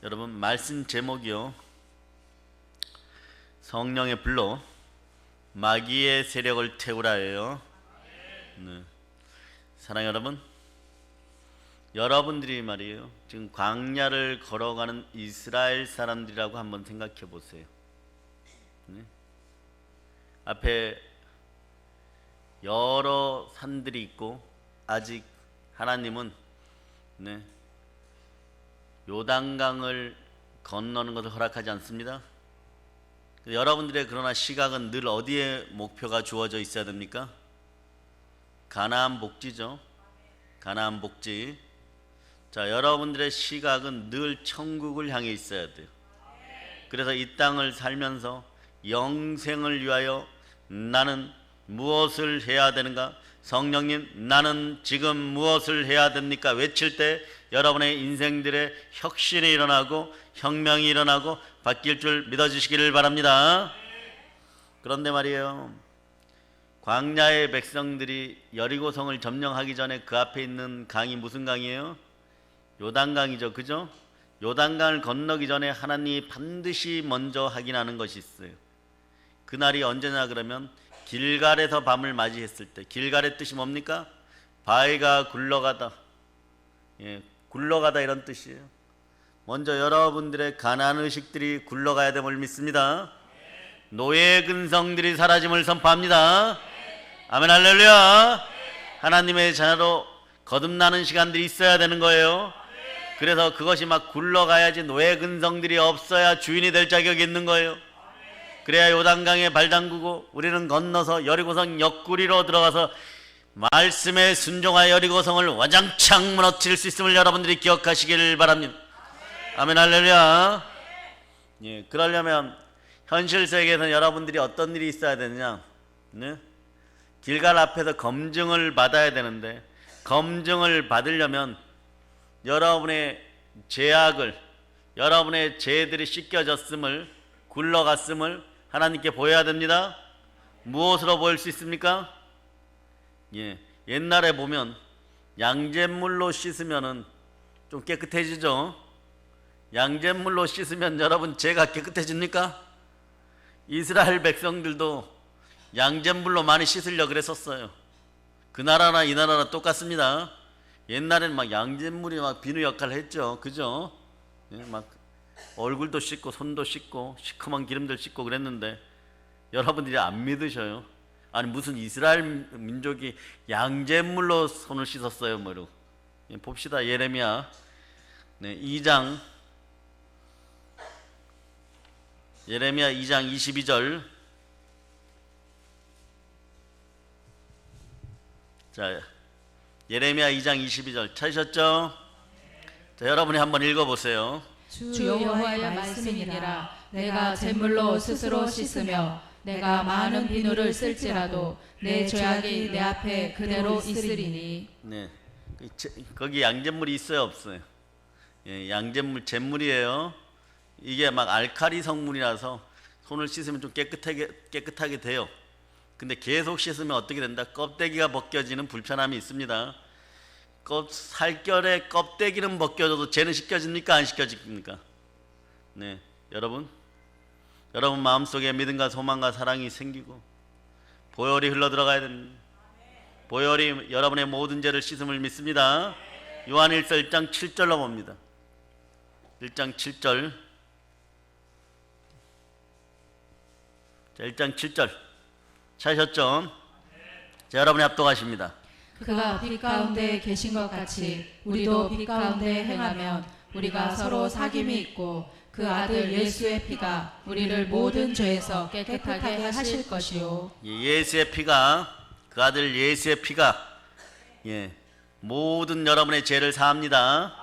여러분, 말씀 제목이요, 성령의 불로 마귀의 세력을 태우라예요. 네. 사랑하는 여러분, 여러분들이 말이에요, 지금 광야를 걸어가는 이스라엘 사람들이라고 한번 생각해 보세요. 네. 앞에 여러 산들이 있고 아직 하나님은 요단강을 건너는 것을 허락하지 않습니다. 여러분들의 그러나 시각은 늘 어디에 목표가 주어져 있어야 됩니까? 가나안 복지죠. 가나안 복지. 자, 여러분들의 시각은 늘 천국을 향해 있어야 돼요. 그래서 이 땅을 살면서 영생을 위하여 나는 무엇을 해야 되는가? 성령님, 나는 지금 무엇을 해야 됩니까? 외칠 때 여러분의 인생들의 혁신이 일어나고 혁명이 일어나고 바뀔 줄 믿어주시기를 바랍니다. 그런데 말이에요, 광야의 백성들이 여리고성을 점령하기 전에 그 앞에 있는 강이 무슨 강이에요? 요단강이죠. 그죠? 요단강을 건너기 전에 하나님이 반드시 먼저 확인하는 것이 있어요. 그날이 언제냐 그러면 길갈에서 밤을 맞이했을 때. 길갈의 뜻이 뭡니까? 바위가 굴러가다. 굴러가다 이런 뜻이에요. 먼저 여러분들의 가나안 의식들이 굴러가야 됨을 믿습니다. 노예 근성들이 사라짐을 선포합니다. 아멘, 할렐루야. 하나님의 자녀로 거듭나는 시간들이 있어야 되는 거예요. 그래서 그것이 막 굴러가야지 노예 근성들이 없어야 주인이 될 자격이 있는 거예요. 그래야 요단강에 발 담그고 우리는 건너서 여리고성 옆구리로 들어가서 말씀에 순종하여 여리고성을 와장창 무너뜨릴 수 있음을 여러분들이 기억하시길 바랍니다. 아멘, 할렐루야. 그러려면 현실 세계에서 여러분들이 어떤 일이 있어야 되느냐? 길갈 앞에서 검증을 받아야 되는데, 검증을 받으려면 여러분의 죄악을, 여러분의 죄들이 씻겨졌음을, 굴러갔음을 하나님께 보여야 됩니다. 무엇으로 보일 수 있습니까? 옛날에 보면 양잿물로 씻으면은 좀 깨끗해지죠. 양잿물로 씻으면 여러분 죄가 깨끗해집니까? 이스라엘 백성들도 양잿물로 많이 씻으려고 그랬었어요. 그 나라나 이 나라나 똑같습니다. 옛날에는 막 양잿물이 막 비누 역할을 했죠. 그죠? 막 얼굴도 씻고 손도 씻고 시커먼 기름들 씻고 그랬는데 여러분들이 안 믿으셔요. 아니 무슨 이스라엘 민족이 양잿물로 손을 씻었어요 뭐로. 봅시다. 예레미야 2장, 예레미야 2장 22절. 자, 예레미야 2장 22절 찾으셨죠? 자, 여러분이 한번 읽어보세요. 주 여호와의 말씀이니라. 내가 잿물로 스스로 씻으며 내가 많은 비누를 쓸지라도 내 죄악이 내 앞에 그대로 있으리니. 네, 거기 양잿물이 있어요 없어요? 양잿물, 잿물이에요. 이게 막 알칼리 성분이라서 손을 씻으면 좀 깨끗하게 돼요. 근데 계속 씻으면 어떻게 된다? 껍데기가 벗겨지는 불편함이 있습니다. 살결의 껍데기는 벗겨져도 죄는 씻겨집니까? 안 씻겨집니까? 네, 여러분 마음속에 믿음과 소망과 사랑이 생기고 보혈이 흘러들어가야 됩니다. 보혈이 여러분의 모든 죄를 씻음을 믿습니다. 요한일서 1장 7절로 봅니다. 1장 7절. 자, 1장 7절 찾으셨죠? 자, 여러분이 합독하십니다. 그가 빛 가운데 계신 것 같이 우리도 빛 가운데 행하면 우리가 서로 사귐이 있고 그 아들 예수의 피가 우리를 모든 죄에서 깨끗하게 하실 것이요. 예수의 피가, 그 아들 예수의 피가 모든 여러분의 죄를 사합니다.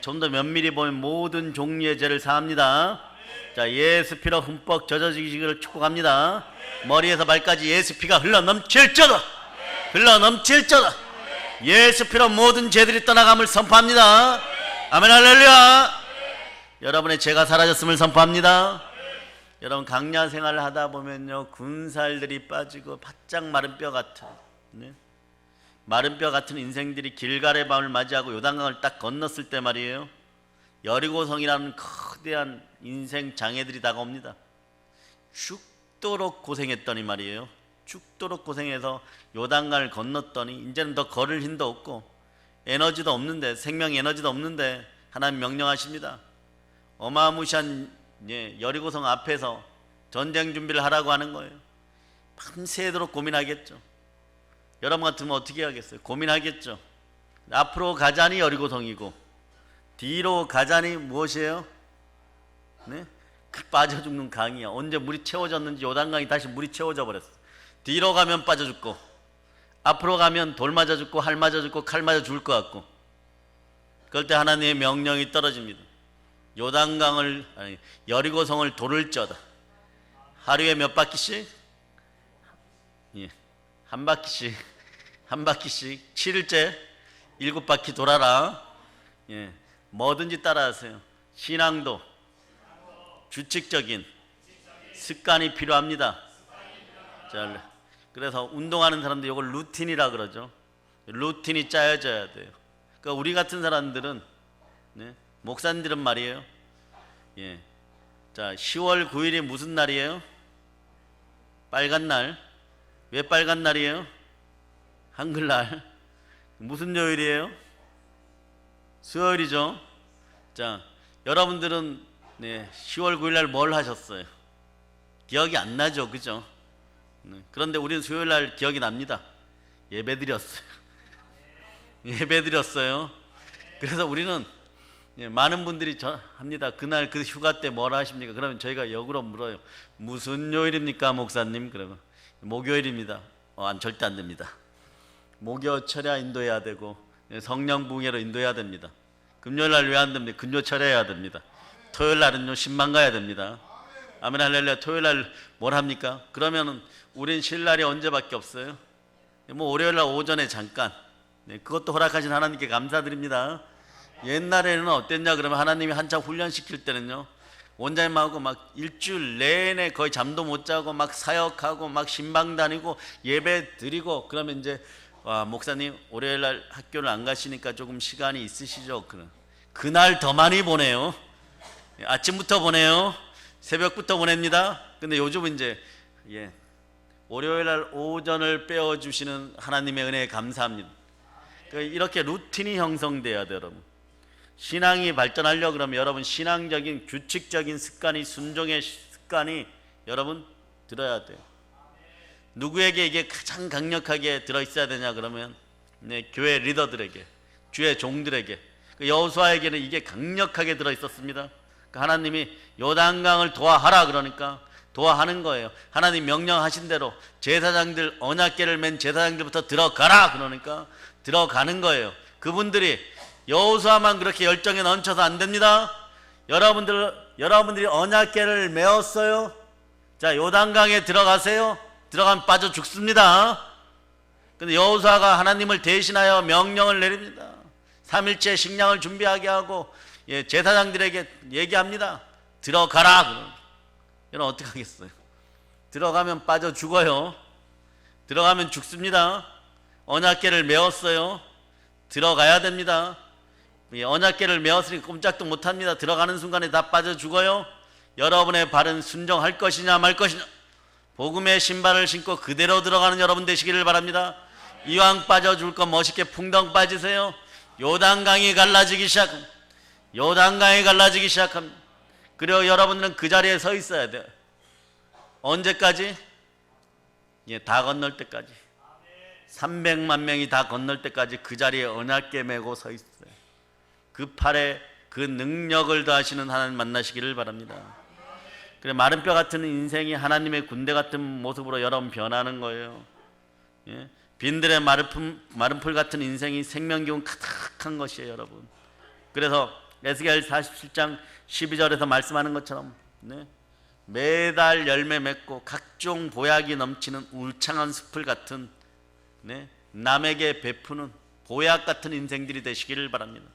좀 더 면밀히 보면 모든 종류의 죄를 사합니다. 자, 예수 피로 흠뻑 젖어지기를 축복합니다. 머리에서 발까지 예수 피가 흘러넘칠저다. 흘러넘칠저다. 예수 피로 모든 죄들이 떠나감을 선포합니다. 아멘, 할렐루야. 여러분의 죄가 사라졌음을 선포합니다. 여러분 강야 생활을 하다 보면요, 군살들이 빠지고 바짝 마른 뼈 같은 마른 뼈 같은 인생들이 길갈의 밤을 맞이하고 요단강을 딱 건넜을 때 말이에요, 여리고성이라는 거대한 인생 장애들이 다가옵니다. 죽도록 고생했더니 말이에요. 죽도록 고생해서 요단강을 건넜더니 이제는 더 걸을 힘도 없고 에너지도 없는데, 생명 에너지도 없는데 하나님 명령하십니다. 어마무시한 여리고성 앞에서 전쟁 준비를 하라고 하는 거예요. 밤새도록 고민하겠죠. 여러분 같으면 어떻게 하겠어요? 고민하겠죠. 앞으로 가자니 여리고성이고 뒤로 가자니 무엇이에요? 네? 그 빠져 죽는 강이야. 언제 물이 채워졌는지 요단강이 다시 물이 채워져 버렸어. 뒤로 가면 빠져 죽고 앞으로 가면 돌 맞아 죽고 활 맞아 죽고 칼 맞아 죽을 것 같고, 그럴 때 하나님의 명령이 떨어집니다. 요단강을, 아니, 여리고성을 돌을지어다. 하루에 몇 바퀴씩? 예, 한 바퀴씩 7일째 7바퀴 돌아라. 예, 뭐든지 따라하세요. 신앙도 규칙적인 습관이 필요합니다. 자, 그래서 운동하는 사람들 이걸 루틴이라 그러죠. 루틴이 짜여져야 돼요. 그러니까 우리 같은 사람들은, 목사님들은 말이에요. 예, 자, 10월 9일이 무슨 날이에요? 빨간 날. 왜 빨간 날이에요? 한글날. 무슨 요일이에요? 수요일이죠. 자, 여러분들은 10월 9일 날 뭘 하셨어요? 기억이 안 나죠, 그죠? 그런데 우리는 수요일 날 기억이 납니다. 예배 드렸어요. 예배 드렸어요. 그래서 우리는, 많은 분들이 합니다. 그날 그 휴가 때 뭘 하십니까? 그러면 저희가 역으로 물어요. 무슨 요일입니까, 목사님? 그러면 목요일입니다. 절대 안 됩니다. 목요 철야 인도해야 되고 성령 부흥회로 인도해야 됩니다. 금요일 날 왜 안 됩니까? 금요 철야해야 됩니다. 토요일 날은요 신방 가야 됩니다. 아멘 할렐루야. 토요일 날 뭘 합니까? 그러면은 우린 쉴 날이 언제밖에 없어요? 뭐 월요일 날 오전에 잠깐. 그것도 허락하신 하나님께 감사드립니다. 옛날에는 어땠냐 그러면 하나님이 한참 훈련시킬 때는요, 원장님하고 막 일주일 내내 거의 잠도 못 자고 막 사역하고 막 신방 다니고 예배 드리고, 그러면 이제 목사님 월요일 날 학교를 안 가시니까 조금 시간이 있으시죠? 그날 더 많이 보내요. 아침부터 보내요. 새벽부터 보냅니다. 근데 요즘은 이제 월요일 날 오전을 빼어주시는 하나님의 은혜에 감사합니다. 이렇게 루틴이 형성돼야 돼요, 여러분. 신앙이 발전하려고 그러면 여러분 신앙적인 규칙적인 습관이, 순종의 습관이 여러분 들어야 돼요. 누구에게 이게 가장 강력하게 들어있어야 되냐 그러면 교회 리더들에게, 주의 종들에게, 여호수아에게는 이게 강력하게 들어있었습니다. 하나님이 요단강을 도하하라 그러니까 도하하는 거예요. 하나님 명령하신 대로 제사장들, 언약궤를 맨 제사장들부터 들어가라 그러니까 들어가는 거예요. 그분들이, 여호수아만 그렇게 열정에 넘쳐서 안 됩니다. 여러분들이 언약궤를 메었어요. 자, 요단강에 들어가세요. 들어가면 빠져 죽습니다. 근데 여호수아가 하나님을 대신하여 명령을 내립니다. 3일째 식량을 준비하게 하고 제사장들에게 얘기합니다. 들어가라. 여러분 어떻게 하겠어요? 들어가면 빠져 죽어요. 들어가면 죽습니다. 언약궤를 메었어요. 들어가야 됩니다. 언약궤를 메었으니 꼼짝도 못합니다. 들어가는 순간에 다 빠져 죽어요. 여러분의 발은 순종할 것이냐 말 것이냐, 복음의 신발을 신고 그대로 들어가는 여러분 되시기를 바랍니다. 이왕 빠져 죽을 거 멋있게 풍덩 빠지세요. 요단강이 갈라지기 시작합니다. 요단강이 갈라지기 시작합니다. 그리고 여러분들은 그 자리에 서 있어야 돼요. 언제까지? 다 건널 때까지. 300만 명이 다 건널 때까지 그 자리에 언약궤 메고 서 있어요. 그 팔에 그 능력을 더하시는 하나님 만나시기를 바랍니다. 그래, 마른 뼈 같은 인생이 하나님의 군대 같은 모습으로 여러분 변하는 거예요. 빈들의 마른 풀 같은 인생이 생명기운 가득한 것이에요, 여러분. 그래서 에스겔 47장 12절에서 말씀하는 것처럼 매달 열매 맺고 각종 보약이 넘치는 울창한 숲을 같은, 남에게 베푸는 보약 같은 인생들이 되시기를 바랍니다.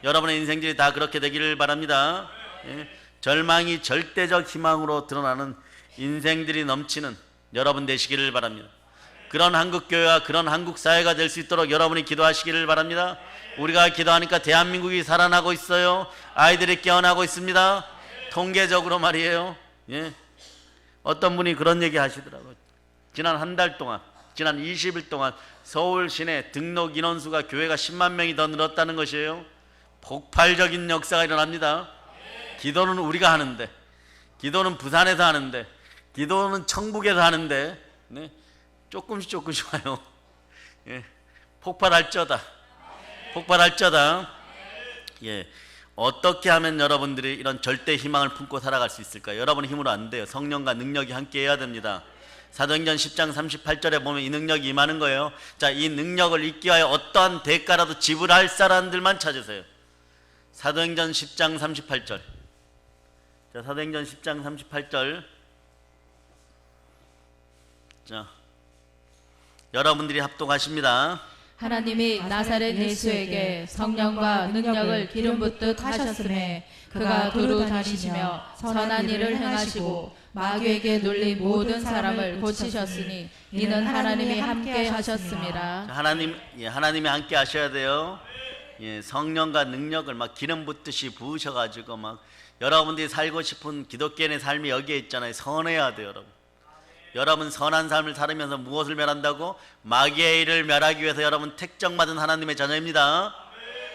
여러분의 인생들이 다 그렇게 되기를 바랍니다. 절망이 절대적 희망으로 드러나는 인생들이 넘치는 여러분 되시기를 바랍니다. 그런 한국교회와 그런 한국사회가 될 수 있도록 여러분이 기도하시기를 바랍니다. 우리가 기도하니까 대한민국이 살아나고 있어요. 아이들이 깨어나고 있습니다. 통계적으로 말이에요. 예. 어떤 분이 그런 얘기 하시더라고요. 지난 한 달 동안, 지난 20일 동안 서울 시내 등록 인원수가 교회가 10만 명이 더 늘었다는 것이에요. 폭발적인 역사가 일어납니다. 기도는 우리가 하는데, 기도는 부산에서 하는데, 기도는 천국에서 하는데, 네? 조금씩 와요. 예. 폭발할 쩌다. 예. 어떻게 하면 여러분들이 이런 절대 희망을 품고 살아갈 수 있을까요? 여러분의 힘으로 안 돼요. 성령과 능력이 함께 해야 됩니다. 사도행전 10장 38절에 보면 이 능력이 임하는 거예요. 자, 이 능력을 잊기 위하여 어떠한 대가라도 지불할 사람들만 찾으세요. 사도행전 10장 38절. 자, 사도행전 10장 38절. 자, 여러분들이 합독하십니다. 하나님이 나사렛 예수에게 성령과 능력을 기름 붓듯 하셨음에 그가 두루 다니시며 선한 일을 행하시고 마귀에게 눌린 모든 사람을 고치셨으니 이는 하나님이 함께 하셨습니다. 하나님이 함께 하셔야 돼요. 예, 성령과 능력을 막 기름 붓듯이 부으셔가지고 막 여러분들이 살고 싶은 기독교인의 삶이 여기에 있잖아요. 선해야 돼요, 여러분. 여러분 선한 삶을 살으면서 무엇을 멸한다고? 마귀의 일을 멸하기 위해서 여러분 택정받은 하나님의 자녀입니다.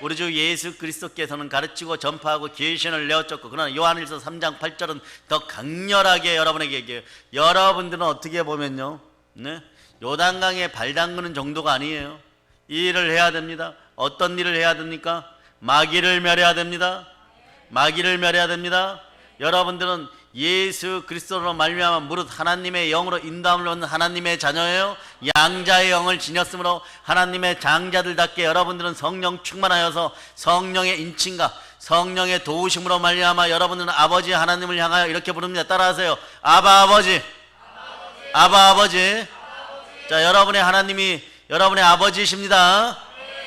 우리 주 예수 그리스도께서는 가르치고 전파하고 계신을 내어쫓고, 그러나 요한일서 3장 8절은 더 강렬하게 여러분에게 얘기해요. 여러분들은 어떻게 보면요, 네? 요단강에 발 담그는 정도가 아니에요. 이 일을 해야 됩니다. 어떤 일을 해야 됩니까? 마귀를 멸해야 됩니다. 여러분들은 예수 그리스도로 말미암아 무릇 하나님의 영으로 인도함을 얻는 하나님의 자녀예요. 양자의 영을 지녔으므로 하나님의 장자들답게 여러분들은 성령 충만하여서 성령의 인침과 성령의 도우심으로 말미암아 여러분들은 아버지 하나님을 향하여 이렇게 부릅니다. 따라하세요. 아바 아버지. 자, 여러분의 하나님이 여러분의 아버지이십니다.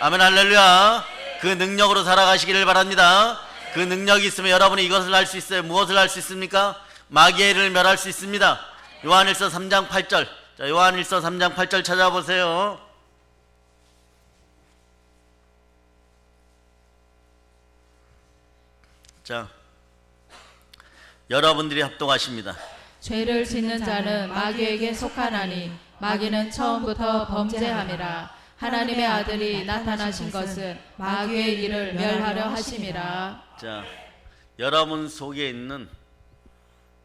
아멘, 할렐루야. 그 능력으로 살아가시기를 바랍니다. 그 능력이 있으면 여러분이 이것을 할 수 있어요. 무엇을 할 수 있습니까? 마귀의 일을 멸할 수 있습니다. 요한일서 3장 8절. 자, 요한일서 3장 8절 찾아보세요. 자, 여러분들이 합독하십니다. 죄를 짓는 자는 마귀에게 속하나니 마귀는 처음부터 범죄함이라. 하나님의 아들이 나타나신 것은 마귀의 일을 멸하려 하심이라. 자, 여러분 속에 있는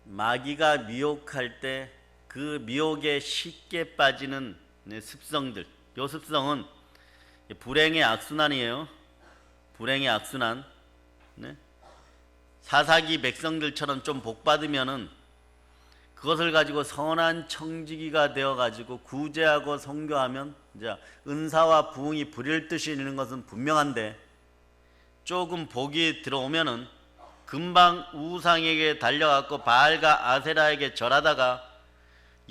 마귀가 미혹할 때 그 미혹에 쉽게 빠지는 습성들, 요 습성은 불행의 악순환이에요. 불행의 악순환. 네? 사사기 백성들처럼 좀 복받으면은 그것을 가지고 선한 청지기가 되어 가지고 구제하고 선교하면 이제 은사와 부흥이 불일 듯이 있는 것은 분명한데, 조금 복이 들어오면은 금방 우상에게 달려갖고 바알과 아세라에게 절하다가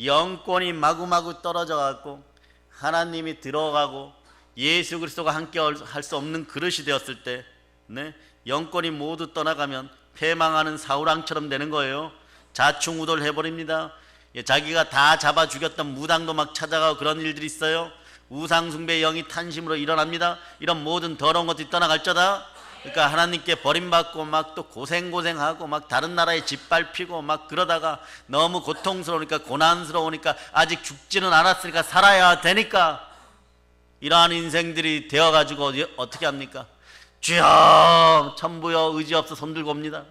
영권이 마구마구 떨어져 갖고 하나님이 들어가고 예수 그리스도가 함께 할 수 없는 그릇이 되었을 때, 네? 영권이 모두 떠나가면 패망하는 사울왕처럼 되는 거예요. 자충우돌 해버립니다. 자기가 다 잡아 죽였던 무당도 막 찾아가고 그런 일들이 있어요. 우상숭배의 영이 탄심으로 일어납니다. 이런 모든 더러운 것들이 떠나갈쩌다. 그러니까 하나님께 버림받고 막 또 고생하고 막 다른 나라에 짓밟히고 막 그러다가 너무 고통스러우니까, 고난스러우니까, 아직 죽지는 않았으니까 살아야 되니까 이러한 인생들이 되어가지고 어떻게 합니까? 주여 천부여 의지 없어 손 들고 옵니다.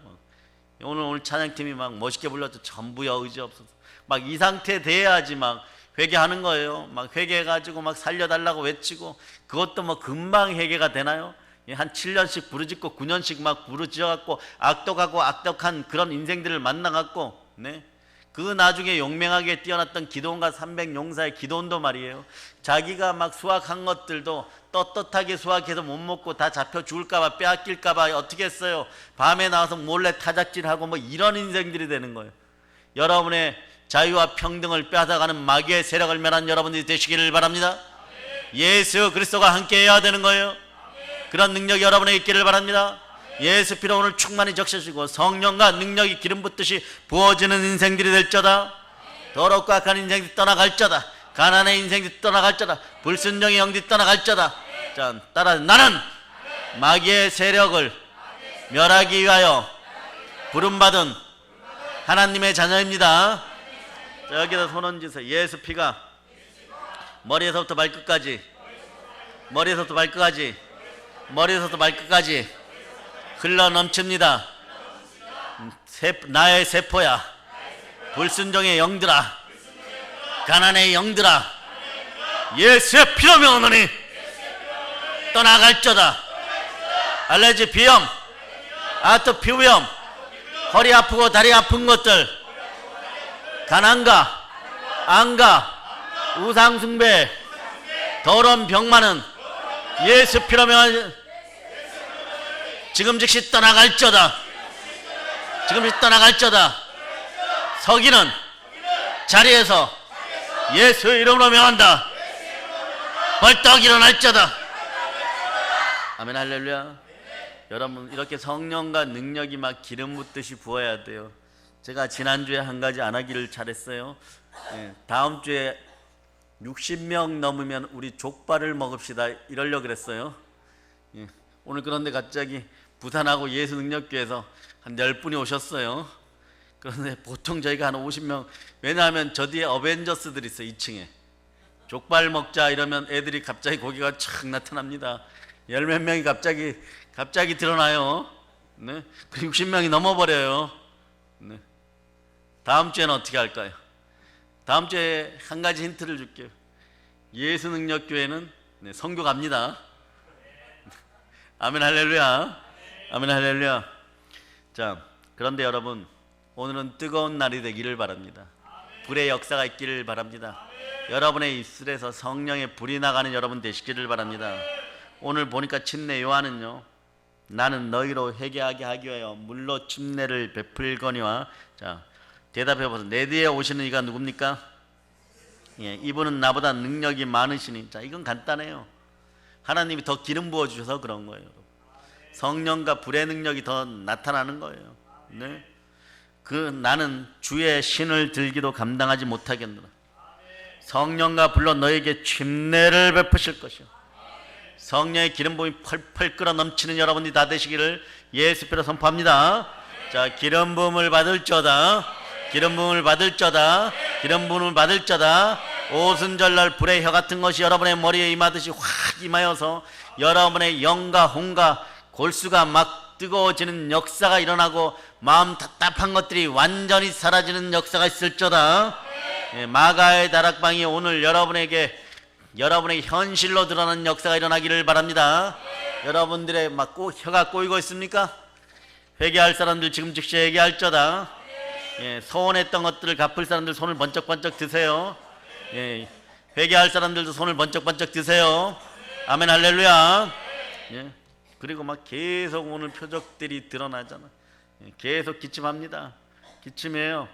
오늘 찬양팀이 막 멋있게 불렀죠. 천부여 의지 없어서. 막 이 상태 돼야지 막 회개하는 거예요. 막 회개해가지고 막 살려달라고 외치고, 그것도 뭐 금방 회개가 되나요? 한 7년씩 부르짖고 9년씩 막 부르짖어갖고 악독하고 악독한 그런 인생들을 만나갖고, 네? 그 나중에 용맹하게 뛰어났던 기도원과 300용사의 기도원도 말이에요. 자기가 막 수확한 것들도 떳떳하게 수확해서 못 먹고 다 잡혀 죽을까봐, 빼앗길까봐 어떻게 했어요? 밤에 나와서 몰래 타작질하고 뭐 이런 인생들이 되는 거예요. 여러분의 자유와 평등을 빼앗아가는 마귀의 세력을 멸한 여러분들이 되시기를 바랍니다. 예수 그리스도가 함께 해야 되는 거예요. 그런 능력이 여러분에게 있기를 바랍니다. 예수 피로 오늘 충만히 적셔주시고 성령과 능력이 기름 붓듯이 부어지는 인생들이 될쩌다. 더럽고 악한 인생들이 떠나갈쩌다. 가난의 인생들이 떠나갈쩌다. 불순종의 영들이 떠나갈쩌다. 자, 따라 나는 마귀의 세력을 멸하기 위하여 부름받은 하나님의 자녀입니다. 자, 여기다 손 얹으세요. 예수 피가 머리에서부터 발끝까지, 머리에서부터 발끝까지, 머리에서부터 발끝까지 흘러 넘칩니다. 나의 세포야, 불순종의 영들아, 가난의 영들아, 예수의 피로 명하노니 떠나갈저다. 알레르기, 비염, 아토피, 위염, 허리 아프고 다리 아픈 것들, 가난과 안과 우상숭배, 더러운 병만은 예수 피로 명하노니 지금 즉시 떠나갈저다. 지금 즉시 떠나갈저다. 서기는 자리에서 예수 이름으로 명한다. 벌떡 일어날저다. 아멘, 할렐루야. 여러분, 이렇게 성령과 능력이 막 기름 붓듯이 부어야 돼요. 제가 지난주에 한 가지 안 하기를 잘했어요. 다음 주에 60명 넘으면 우리 족발을 먹읍시다 이러려고 그랬어요. 오늘 그런데 갑자기 부산하고 예수능력교회에서 한 10분이 오셨어요. 그런데 보통 저희가 한 50명, 왜냐하면 저 뒤에 어벤져스들이 있어요. 2층에 족발 먹자 이러면 애들이 갑자기 고기가 착 나타납니다. 열 몇 명이 갑자기 드러나요. 네? 그 60명이 넘어버려요. 네. 다음 주에는 어떻게 할까요? 다음 주에 한 가지 힌트를 줄게요. 예수능력교회는 선교 갑니다. 아멘, 할렐루야. 아멘, 할렐루야. 자, 그런데 여러분, 오늘은 뜨거운 날이 되기를 바랍니다. 불의 역사가 있기를 바랍니다. 여러분의 입술에서 성령의 불이 나가는 여러분 되시기를 바랍니다. 오늘 보니까 침례 요한은요, 나는 너희로 회개하게 하기 위하여 물로 침례를 베풀거니와, 자, 대답해 보세요. 내 뒤에 오시는 이가 누굽니까? 예, 이분은 나보다 능력이 많으시니. 자, 이건 간단해요. 하나님이 더 기름 부어 주셔서 그런 거예요. 성령과 불의 능력이 더 나타나는 거예요. 네? 나는 주의 신을 들기도 감당하지 못하겠노라. 성령과 불로 너에게 침례를 베푸실 것이요, 성령의 기름 부음이 펄펄 끓어 넘치는 여러분이 다 되시기를 예수께로 선포합니다. 자, 기름 부음을 받을저다. 기름 부음을 받을저다. 기름 부음을 받을저다. 오순절날 불의 혀 같은 것이 여러분의 머리에 임하듯이 확 임하여서 여러분의 영과 혼과 골수가 막 뜨거워지는 역사가 일어나고 마음 답답한 것들이 완전히 사라지는 역사가 있을저다. 예, 마가의 다락방이 오늘 여러분의 현실로 드러나는 역사가 일어나기를 바랍니다. 여러분들의 막 혀가 꼬이고 있습니까? 회개할 사람들 지금 즉시 회개할저다. 예, 소원했던 것들을 갚을 사람들 손을 번쩍번쩍 드세요. 예, 회개할 사람들도 손을 번쩍번쩍 드세요. 아멘, 할렐루야. 예, 그리고 막 계속 오늘 표적들이 드러나잖아. 예, 계속 기침합니다. 기침해요.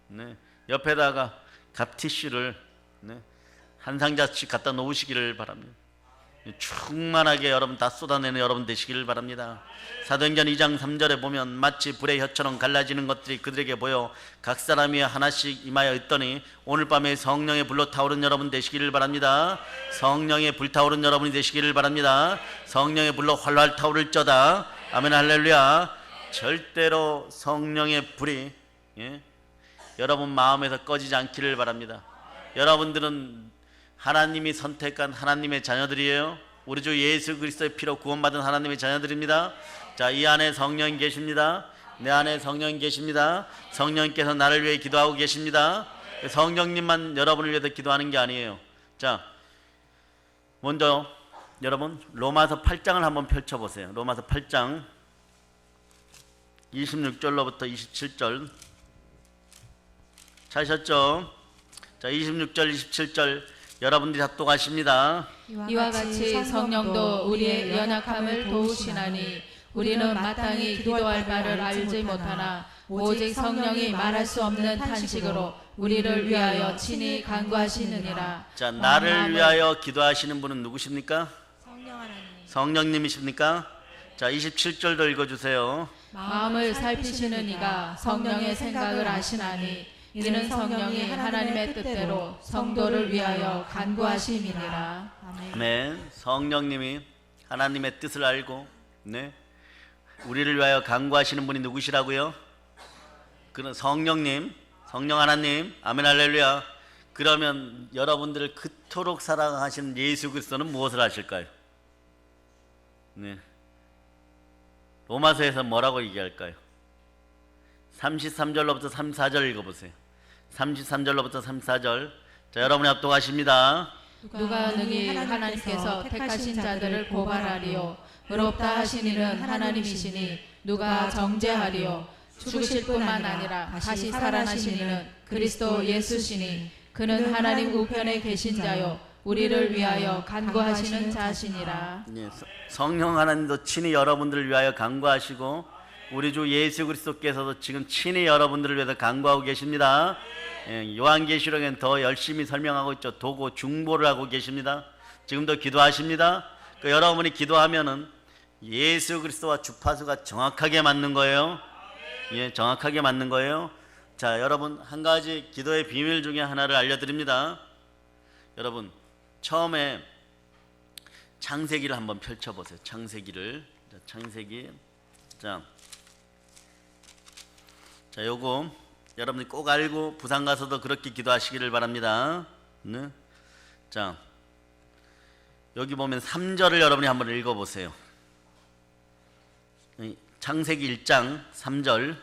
네, 옆에다가 갑티슈를 한 상자씩 갖다 놓으시기를 바랍니다. 충만하게 여러분 다 쏟아내는 여러분 되시기를 바랍니다. 사도행전 2장 3절에 보면 마치 불의 혀처럼 갈라지는 것들이 그들에게 보여 각 사람이 하나씩 임하여 있더니 오늘 밤에 성령의 불로 타오른 여러분 되시기를 바랍니다. 성령의 불 타오른 여러분이 되시기를 바랍니다. 성령의 불로 활활 타오를저다. 아멘, 할렐루야. 절대로 성령의 불이 여러분 마음에서 꺼지지 않기를 바랍니다. 여러분들은 하나님이 선택한 하나님의 자녀들이에요. 우리 주 예수 그리스도의 피로 구원받은 하나님의 자녀들입니다. 자, 이 안에 성령이 계십니다. 내 안에 성령이 계십니다. 성령님께서 나를 위해 기도하고 계십니다. 성령님만 여러분을 위해서 기도하는 게 아니에요. 자, 먼저 여러분 로마서 8장을 한번 펼쳐보세요. 로마서 8장 26절로부터 27절 찾으셨죠? 자, 26절 27절 여러분들이 작독하십니다. 이와 같이 성령도 우리의 연약함을 도우시나니 우리는 마땅히 기도할 바를 알지 못하나 오직 성령이 말할 수 없는 탄식으로 우리를 위하여 친히 간구하시느니라. 자, 나를 위하여 기도하시는 분은 누구십니까? 성령 하나님. 성령님이십니까? 자, 27절도 읽어주세요. 마음을 살피시는 이가 성령의 생각을 아시나니 이는 성령이 하나님의 뜻대로 성도를 위하여 간구하심이니라. 아멘. 아멘. 성령님이 하나님의 뜻을 알고 네. 우리를 위하여 간구하시는 분이 누구시라고요? 그는 성령님, 성령 하나님. 아멘 할렐루야. 그러면 여러분들을 그토록 사랑하시는 예수 그리스도는 무엇을 하실까요? 네. 로마서에서 뭐라고 얘기할까요? 33절로부터 34절 읽어보세요. 33절로부터 34절. 자, 여러분이 합독하십니다. 누가 능히 하나님께서 택하신 자들을 고발하리요 의롭다 하신 이는 하나님이시니 누가 정죄하리요 죽으실 뿐만 아니라 다시 살아나신 이는 그리스도 예수시니 그는 하나님 우편에 계신 자요 우리를 위하여 간구하시는 자시니라. 예, 성령 하나님도 친히 여러분들을 위하여 간구하시고 우리 주 예수 그리스도께서도 지금 친히 여러분들을 위해서 간구하고 계십니다. 예, 요한계시록엔 더 열심히 설명하고 있죠. 도고 중보를 하고 계십니다. 지금도 기도하십니다. 여러분이 기도하면은 예수 그리스도와 주파수가 정확하게 맞는 거예요. 예, 정확하게 맞는 거예요. 자, 여러분 한 가지 기도의 비밀 중에 하나를 알려드립니다. 여러분 처음에 창세기를 한번 펼쳐보세요. 창세기를. 자, 창세기. 자, 요거 여러분이 꼭 알고 부산 가서도 그렇게 기도하시기를 바랍니다. 네? 자, 여기 보면 3절을 여러분이 한번 읽어보세요. 창세기 1장 3절.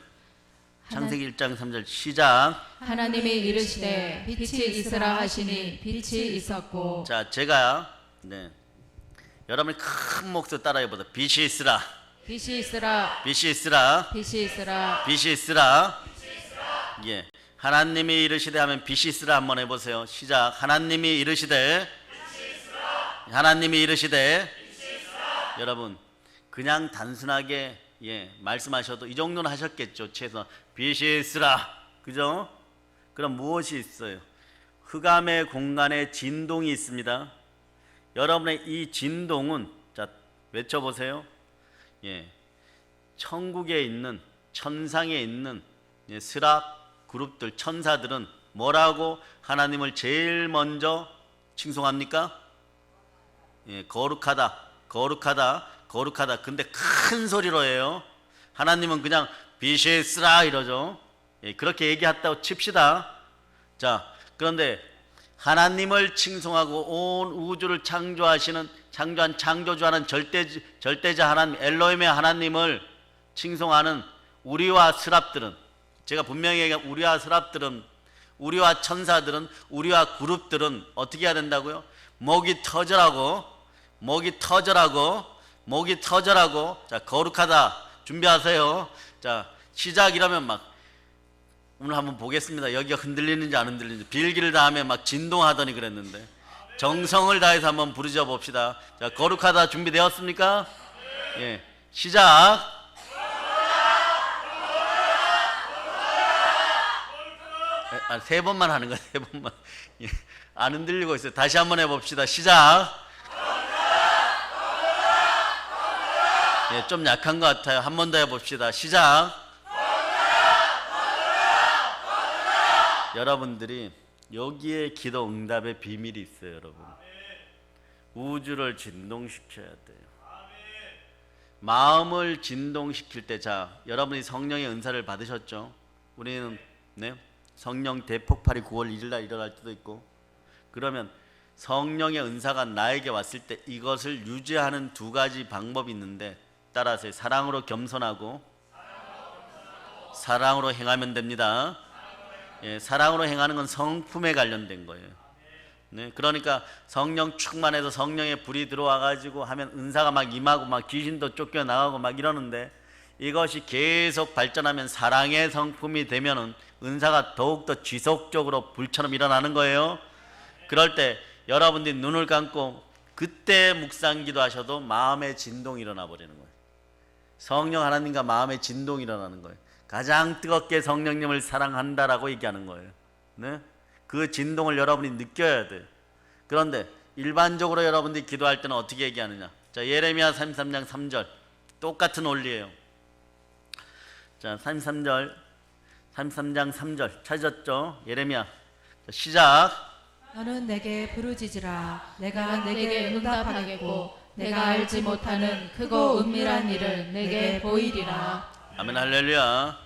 창세기 1장 3절 시작. 하나님이 이르시되 빛이 있으라 하시니 빛이 있었고. 자, 제가 여러분이 큰 목소리 따라해보자. 빛이 있으라. 빛이 있으라. 빛이 있으라. 빛이 있으라. 빛이 있으라. 예, 하나님이 이르시되 하면 빛이 있으라 한번 해보세요. 시작. 하나님이 이르시되. 하나님이 이르시되. 여러분 그냥 단순하게 말씀하셔도 이 정도는 하셨겠죠. 최소 빛이 있으라. 그죠? 그럼 무엇이 있어요? 흑암의 공간에 진동이 있습니다. 여러분의 이 진동은 자 외쳐보세요. 천국에 있는 천상에 있는 스락 그룹들 천사들은 뭐라고 하나님을 제일 먼저 칭송합니까? 거룩하다, 거룩하다, 거룩하다. 근데 큰 소리로 해요. 하나님은 그냥 빛이 있으라 이러죠. 그렇게 얘기했다고 칩시다. 자, 그런데 하나님을 칭송하고 온 우주를 창조한 창조주하는 절대자 하나님 엘로힘의 하나님을 칭송하는 우리와 스랍들은, 제가 분명히 얘기한 우리와 스랍들은, 우리와 천사들은, 우리와 그룹들은 어떻게 해야 된다고요? 목이 터져라고. 자, 거룩하다 준비하세요. 자, 시작. 이러면 막 오늘 한번 보겠습니다. 여기가 흔들리는지 안 흔들리는지. 빌기를 다음에 막 진동하더니 그랬는데 정성을 다해서 한번 부르짖어 봅시다. 자, 거룩하다 준비되었습니까? 예, 시작. 세 번만 하는 거야. 세 번만. 안 흔들리고 있어요. 다시 한번 해봅시다. 시작. 좀 약한 것 같아요. 한 번 더 해봅시다. 시작. 여러분들이 여기에 기도 응답의 비밀이 있어요. 여러분 우주를 진동시켜야 돼요. 마음을 진동시킬 때, 자, 여러분이 성령의 은사를 받으셨죠? 우리는 성령 대폭발이 9월 1일 날 일어날 때도 있고, 그러면 성령의 은사가 나에게 왔을 때 이것을 유지하는 두 가지 방법이 있는데 따라서 사랑으로 겸손하고 사랑으로 행하면 됩니다. 사랑으로 행하는 건 성품에 관련된 거예요. 그러니까 성령 충만해서 성령의 불이 들어와 가지고 하면 은사가 막 임하고 막 귀신도 쫓겨나가고 막 이러는데, 이것이 계속 발전하면 사랑의 성품이 되면은 은사가 더욱더 지속적으로 불처럼 일어나는 거예요. 그럴 때 여러분들이 눈을 감고 그때 묵상기도 하셔도 마음의 진동이 일어나 버리는 거예요. 성령 하나님과 마음의 진동이 일어나는 거예요. 가장 뜨겁게 성령님을 사랑한다라고 얘기하는 거예요. 그 진동을 여러분이 느껴야 돼요. 그런데 일반적으로 여러분들이 기도할 때는 어떻게 얘기하느냐? 자, 예레미야 33장 3절 똑같은 원리예요. 자, 33장 3절 찾았죠? 예레미야. 자, 시작. 너는 내게 부르짖으라. 내가 내게 응답하겠고 내가 알지 못하는 크고 은밀한 일을 내게 보이리라. 아멘 할렐루야.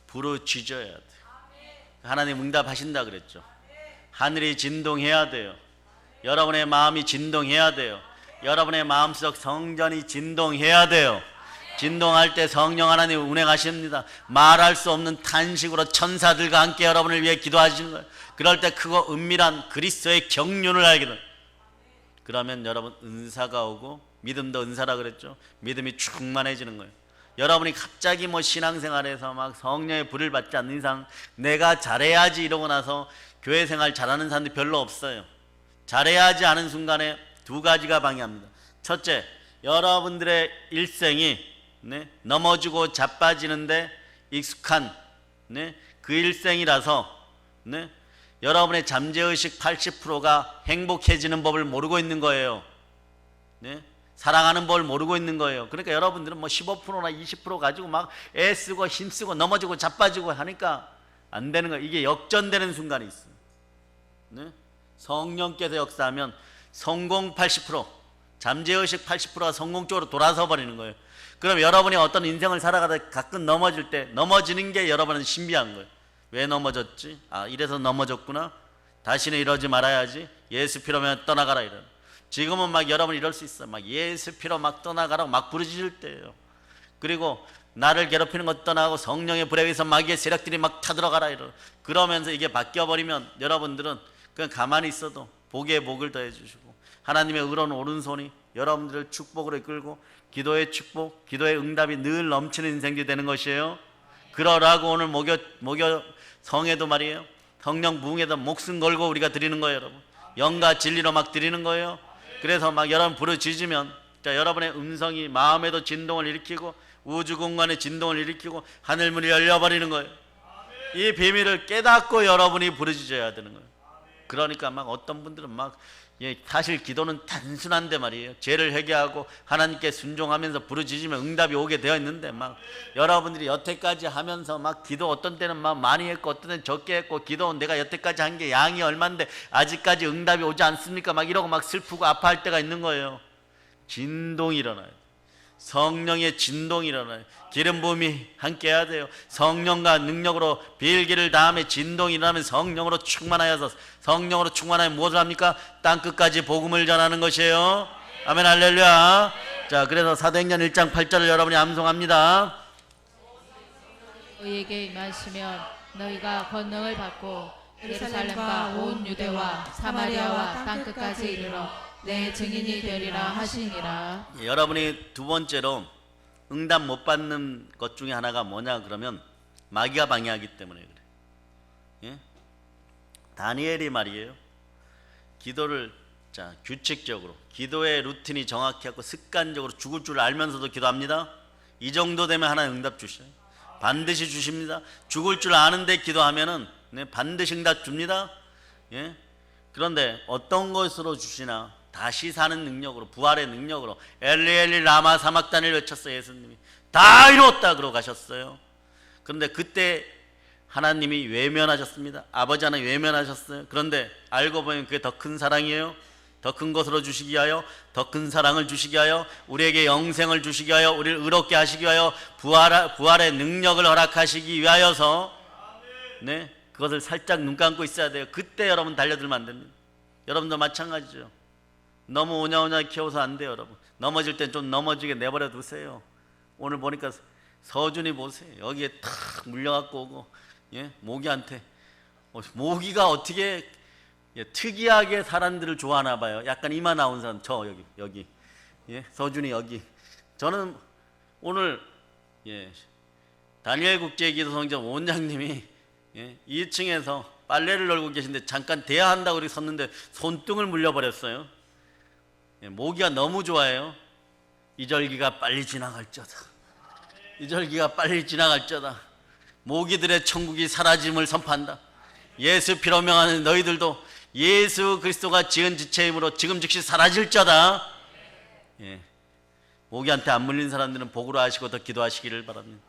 부르짖어야 돼. 하나님 응답하신다 그랬죠. 하늘이 진동해야 돼요. 여러분의 마음이 진동해야 돼요. 여러분의 마음속 성전이 진동해야 돼요. 진동할 때 성령 하나님 운행하십니다. 말할 수 없는 탄식으로 천사들과 함께 여러분을 위해 기도하시는 거예요. 그럴 때 크고 은밀한 그리스도의 경륜을 알게 돼요. 그러면 여러분 은사가 오고, 믿음도 은사라 그랬죠. 믿음이 충만해지는 거예요. 여러분이 갑자기 뭐 신앙생활에서 막 성령의 불을 받지 않는 이상 내가 잘해야지 이러고 나서 교회 생활 잘하는 사람들이 별로 없어요. 잘해야지 하는 순간에 두 가지가 방해합니다. 첫째, 여러분들의 일생이 넘어지고 자빠지는데 익숙한 그 일생이라서 여러분의 잠재의식 80%가 행복해지는 법을 모르고 있는 거예요. 사랑하는 법을 모르고 있는 거예요. 그러니까 여러분들은 뭐 15%나 20% 가지고 막 애쓰고 힘쓰고 넘어지고 자빠지고 하니까 안 되는 거예요. 이게 역전되는 순간이 있어요. 성령께서 역사하면 성공 80%, 잠재의식 80%가 성공 쪽으로 돌아서 버리는 거예요. 그럼 여러분이 어떤 인생을 살아가다 가끔 넘어질 때 넘어지는 게 여러분은 신비한 거예요. 왜 넘어졌지? 아, 이래서 넘어졌구나. 다시는 이러지 말아야지. 예수 피로면 떠나가라 이런. 지금은 막 여러분 이럴 수 있어요. 막 예수 피로 막 떠나가라고 막 부르짖을 때예요. 그리고 나를 괴롭히는 것 떠나고 성령의 불에 의해서 마귀의 세력들이 막 타들어가라 이런. 그러면서 이게 바뀌어버리면 여러분들은 그냥 가만히 있어도 복에 복을 더해 주시고 하나님의 의로운 오른손이 여러분들을 축복으로 이끌고 기도의 축복, 기도의 응답이 늘 넘치는 인생이 되는 것이에요. 그러라고 오늘 목요 성에도 말이에요. 성령 부흥에도 목숨 걸고 우리가 드리는 거예요, 여러분. 영과 진리로 막 드리는 거예요. 그래서 막 여러분 부르짖으면 여러분의 음성이 마음에도 진동을 일으키고 우주 공간에 진동을 일으키고 하늘문이 열려버리는 거예요. 이 비밀을 깨닫고 여러분이 부르짖어야 되는 거예요. 그러니까 막 어떤 분들은 막 사실 기도는 단순한데 말이에요. 죄를 회개하고 하나님께 순종하면서 부르짖으면 응답이 오게 되어 있는데 막 여러분들이 여태까지 하면서 막 기도 어떤 때는 막 많이 했고 어떤 때는 적게 했고 기도는 내가 여태까지 한 게 양이 얼만데 아직까지 응답이 오지 않습니까? 막 이러고 막 슬프고 아파할 때가 있는 거예요. 진동이 일어나요. 성령의 진동이 일어나요. 기름 부음이 함께 해야 돼요. 성령과 능력으로 비일기를 다음에 진동이 일어나면 성령으로 충만하여서 성령으로 충만하면 무엇을 합니까? 땅끝까지 복음을 전하는 것이에요. 아멘 할렐루야. 자, 그래서 사도행전 1장 8절을 여러분이 암송합니다. 너희에게 임하시면 너희가 권능을 받고 예루살렘과 온 유대와 사마리아와 땅끝까지 이르러 내 증인이 되리라 하시니라. 여러분이 두 번째로 응답 못 받는 것 중에 하나가 뭐냐 그러면 마귀가 방해하기 때문에 그래. 예? 다니엘이 말이에요. 기도를 규칙적으로 기도의 루틴이 정확히 하고 습관적으로 죽을 줄 알면서도 기도합니다. 이 정도 되면 하나님 응답 주셔요. 반드시 주십니다. 죽을 줄 아는데 기도하면은 반드시 응답 줍니다. 예? 그런데 어떤 것으로 주시나? 다시 사는 능력으로, 부활의 능력으로 엘리 엘리 라마 사막단을 외쳤어요. 예수님이 다 이루었다 그러고 가셨어요. 그런데 그때 하나님이 외면하셨습니다. 아버지 하나님 외면하셨어요. 그런데 알고 보면 그게 더 큰 사랑이에요. 더 큰 것으로 주시기 위하여, 더 큰 사랑을 주시기 위하여, 우리에게 영생을 주시기 위하여, 우리를 의롭게 하시기 위하여, 부활의 능력을 허락하시기 위하여서 그것을 살짝 눈 감고 있어야 돼요. 그때 여러분 달려들면 안 됩니다. 여러분도 마찬가지죠. 너무 오냐오냐 키워서 안 돼요. 여러분 넘어질 땐 좀 넘어지게 내버려 두세요. 오늘 보니까 서준이 보세요. 여기에 탁 물려갖고 오고 모기한테 모기가 어떻게 특이하게 사람들을 좋아하나 봐요. 약간 이마 나온 사람 저 여기 서준이 여기. 저는 오늘 다니엘 국제기도성전 원장님이 2층에서 빨래를 널고 계신데 잠깐 대화한다고 이렇게 섰는데 손등을 물려버렸어요. 모기가 너무 좋아해요. 이 절기가 빨리 지나갈쩌다. 이 절기가 빨리 지나갈쩌다. 모기들의 천국이 사라짐을 선포한다. 예수 피로 명하는 너희들도 예수 그리스도가 지은 지체 힘으로 지금 즉시 사라질쩌다. 모기한테 안 물린 사람들은 복으로 하시고 더 기도하시기를 바랍니다.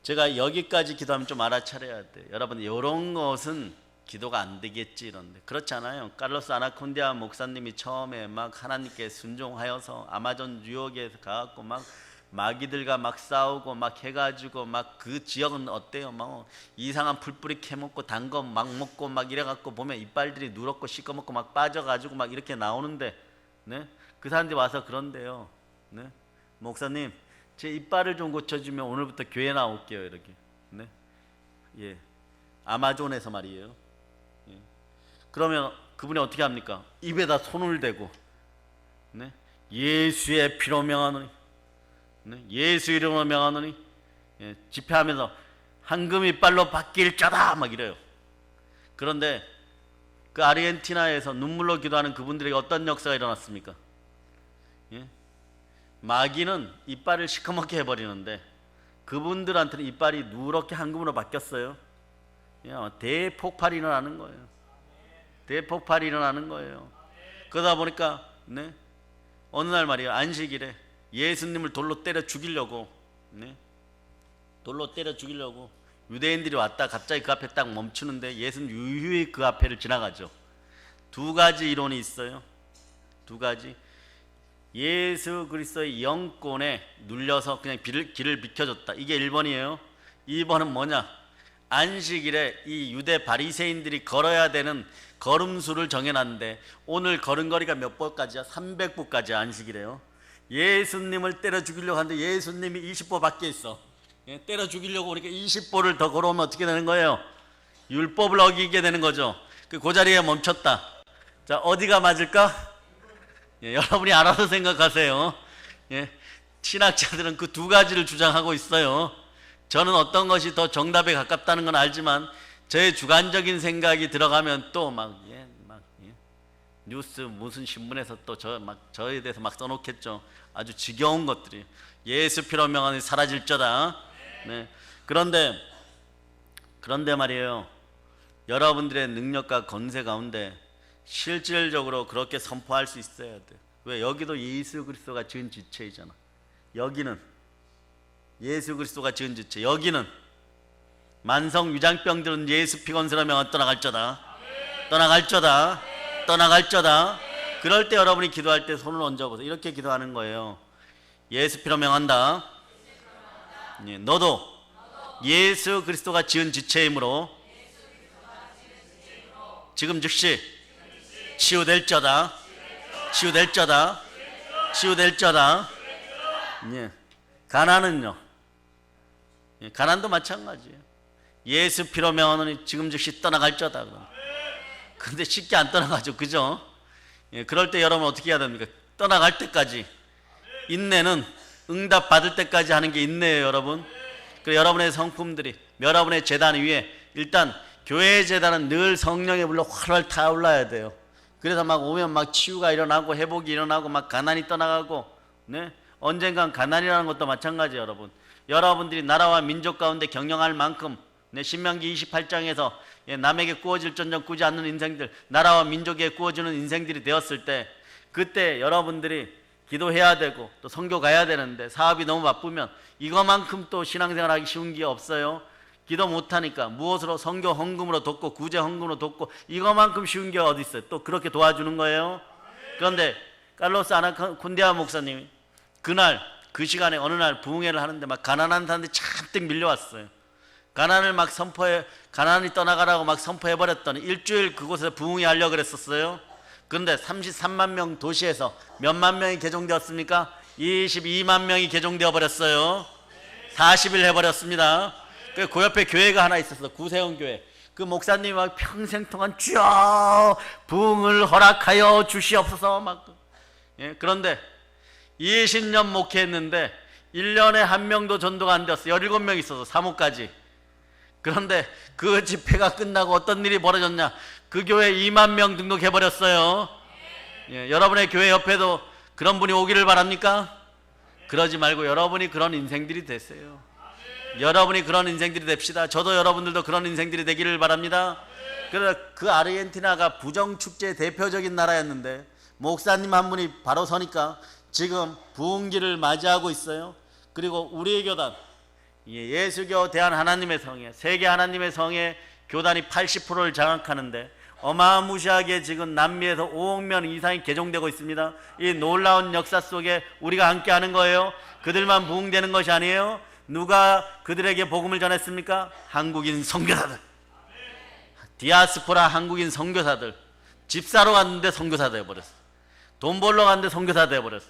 제가 여기까지 기도하면 좀 알아차려야 돼요. 여러분 이런 것은 기도가 안 되겠지 이런데 그렇지 않아요. 칼로스 아나콘디아 목사님이 처음에 막 하나님께 순종하여서 아마존 유역에 가갖고 막 마귀들과 막 싸우고 막 해가지고 막 그 지역은 어때요? 막 이상한 풀뿌리 캐먹고 단 거 막 먹고 막 이래갖고 보면 이빨들이 누렇고 시꺼멓고 막 빠져가지고 막 이렇게 나오는데, 네? 그 사람들이 와서 그런데요, 네? 목사님 제 이빨을 좀 고쳐주면 오늘부터 교회 나올게요 이렇게, 네? 예, 아마존에서 말이에요. 예. 그러면 그분이 어떻게 합니까? 입에다 손을 대고, 네? 예수의 피로 명하노니, 네? 예수 이름으로 명하노니, 예, 집회하면서 황금 이빨로 바뀔 자다 막 이래요. 그런데 그 아르헨티나에서 눈물로 기도하는 그분들에게 어떤 역사가 일어났습니까? 예? 마귀는 이빨을 시커멓게 해버리는데 그분들한테는 이빨이 누렇게 황금으로 바뀌었어요. 예, 대폭발이 일어나는 거예요. 대폭발이 일어나는 거예요. 그러다 보니까, 네? 어느 날 말이에요, 안식일에 예수님을 돌로 때려 죽이려고, 네? 돌로 때려 죽이려고 유대인들이 왔다 갑자기 그 앞에 딱 멈추는데 예수는 유유히 그 앞에를 지나가죠. 두 가지 이론이 있어요. 두 가지. 예수 그리스도의 영권에 눌려서 그냥 길을 비켜줬다. 이게 1번이에요. 2번은 뭐냐? 안식일에 이 유대 바리새인들이 걸어야 되는 걸음수를 정해놨는데 오늘 걸은 거리가 몇 보까지야? 300보까지 안식이래요. 예수님을 때려 죽이려고 하는데 예수님이 20보 밖에 있어. 예, 때려 죽이려고 그러니까 20보를 더 걸어오면 어떻게 되는 거예요? 율법을 어기게 되는 거죠. 그 자리에 멈췄다. 자, 어디가 맞을까? 예, 여러분이 알아서 생각하세요. 예, 신학자들은 그 두 가지를 주장하고 있어요. 저는 어떤 것이 더 정답에 가깝다는 건 알지만 저의 주관적인 생각이 들어가면 또 뉴스 무슨 신문에서 또 저에 대해서 막 써놓겠죠. 아주 지겨운 것들이. 예수 피로 명하니 사라질저다. 네. 그런데 말이에요, 여러분들의 능력과 권세 가운데 실질적으로 그렇게 선포할 수 있어야 돼. 왜? 여기도 예수 그리스도가 지은 지체이잖아. 여기는 예수 그리스도가 지은 지체, 여기는 만성 위장병들은 예수 피 건세로 명하니 떠나갈저다. 떠나갈저다. 떠나갈저다. 그럴 때 여러분이 기도할 때 손을 얹어보세요. 이렇게 기도하는 거예요. 예수 피로 명한다. 예, 너도 예수 그리스도가 지은 지체이므로 지금 즉시 치유될저다. 치유될저다. 치유될저다. 예. 가난은요, 예, 가난도 마찬가지예요. 예수 피로 명하노니 지금 즉시 떠나갈저다. 근데 쉽게 안 떠나가죠, 그죠? 예, 그럴 때 여러분 어떻게 해야 됩니까? 떠나갈 때까지. 인내는 응답 받을 때까지 하는 게 인내예요, 여러분. 그래서 여러분의 성품들이, 여러분의 재단 위에 일단 교회의 재단은 늘 성령의 불로 활활 타올라야 돼요. 그래서 막 오면 막 치유가 일어나고 회복이 일어나고 막 가난이 떠나가고, 네? 언젠간 가난이라는 것도 마찬가지예요, 여러분. 여러분들이 나라와 민족 가운데 경영할 만큼, 네? 신명기 28장에서 남에게 구워질전정 꾸지 않는 인생들, 나라와 민족에 구워주는 인생들이 되었을 때, 그때 여러분들이 기도해야 되고 또 선교 가야 되는데 사업이 너무 바쁘면 이거만큼 또 신앙생활하기 쉬운 게 없어요. 기도 못하니까 무엇으로? 선교 헌금으로 돕고 구제 헌금으로 돕고 이거만큼 쉬운 게 어디 있어요? 또 그렇게 도와주는 거예요. 그런데 칼로스 아나콘디아 목사님이 그날 그 시간에 어느 날 부흥회를 하는데 막 가난한 사람들이 잔뜩 밀려왔어요. 가난을 막 가난이 떠나가라고 막 선포해버렸더니 일주일 그곳에서 부흥회 하려고 그랬었어요. 그런데 33만 명 도시에서 몇만 명이 개종되었습니까? 22만 명이 개종되어 버렸어요. 40일 해버렸습니다. 그 옆에 교회가 하나 있었어, 구세훈 교회. 그 목사님이 막 평생 동안 주여 부흥을 허락하여 주시옵소서 막. 예, 그런데 20년 목회했는데 1년에 한 명도 전도가 안 되었어. 17명 있어서 사무까지. 그런데 그 집회가 끝나고 어떤 일이 벌어졌냐? 그 교회 2만 명 등록해버렸어요. 예, 여러분의 교회 옆에도 그런 분이 오기를 바랍니까? 그러지 말고 여러분이 그런 인생들이 되세요. 여러분이 그런 인생들이 됩시다. 저도 여러분들도 그런 인생들이 되기를 바랍니다. 그래서 그 아르헨티나가 부정축제의 대표적인 나라였는데 목사님 한 분이 바로 서니까 지금 부흥기를 맞이하고 있어요. 그리고 우리의 교단, 예수교 대한 하나님의 성회, 세계 하나님의 성회 교단이 80%를 장악하는데 어마무시하게 지금 남미에서 5억 명 이상이 개종되고 있습니다. 이 놀라운 역사 속에 우리가 함께하는 거예요. 그들만 부흥되는 것이 아니에요. 누가 그들에게 복음을 전했습니까? 한국인 선교사들, 디아스포라 한국인 선교사들. 집사로 갔는데 선교사 되어버렸어. 돈 벌러 갔는데 선교사 되어버렸어.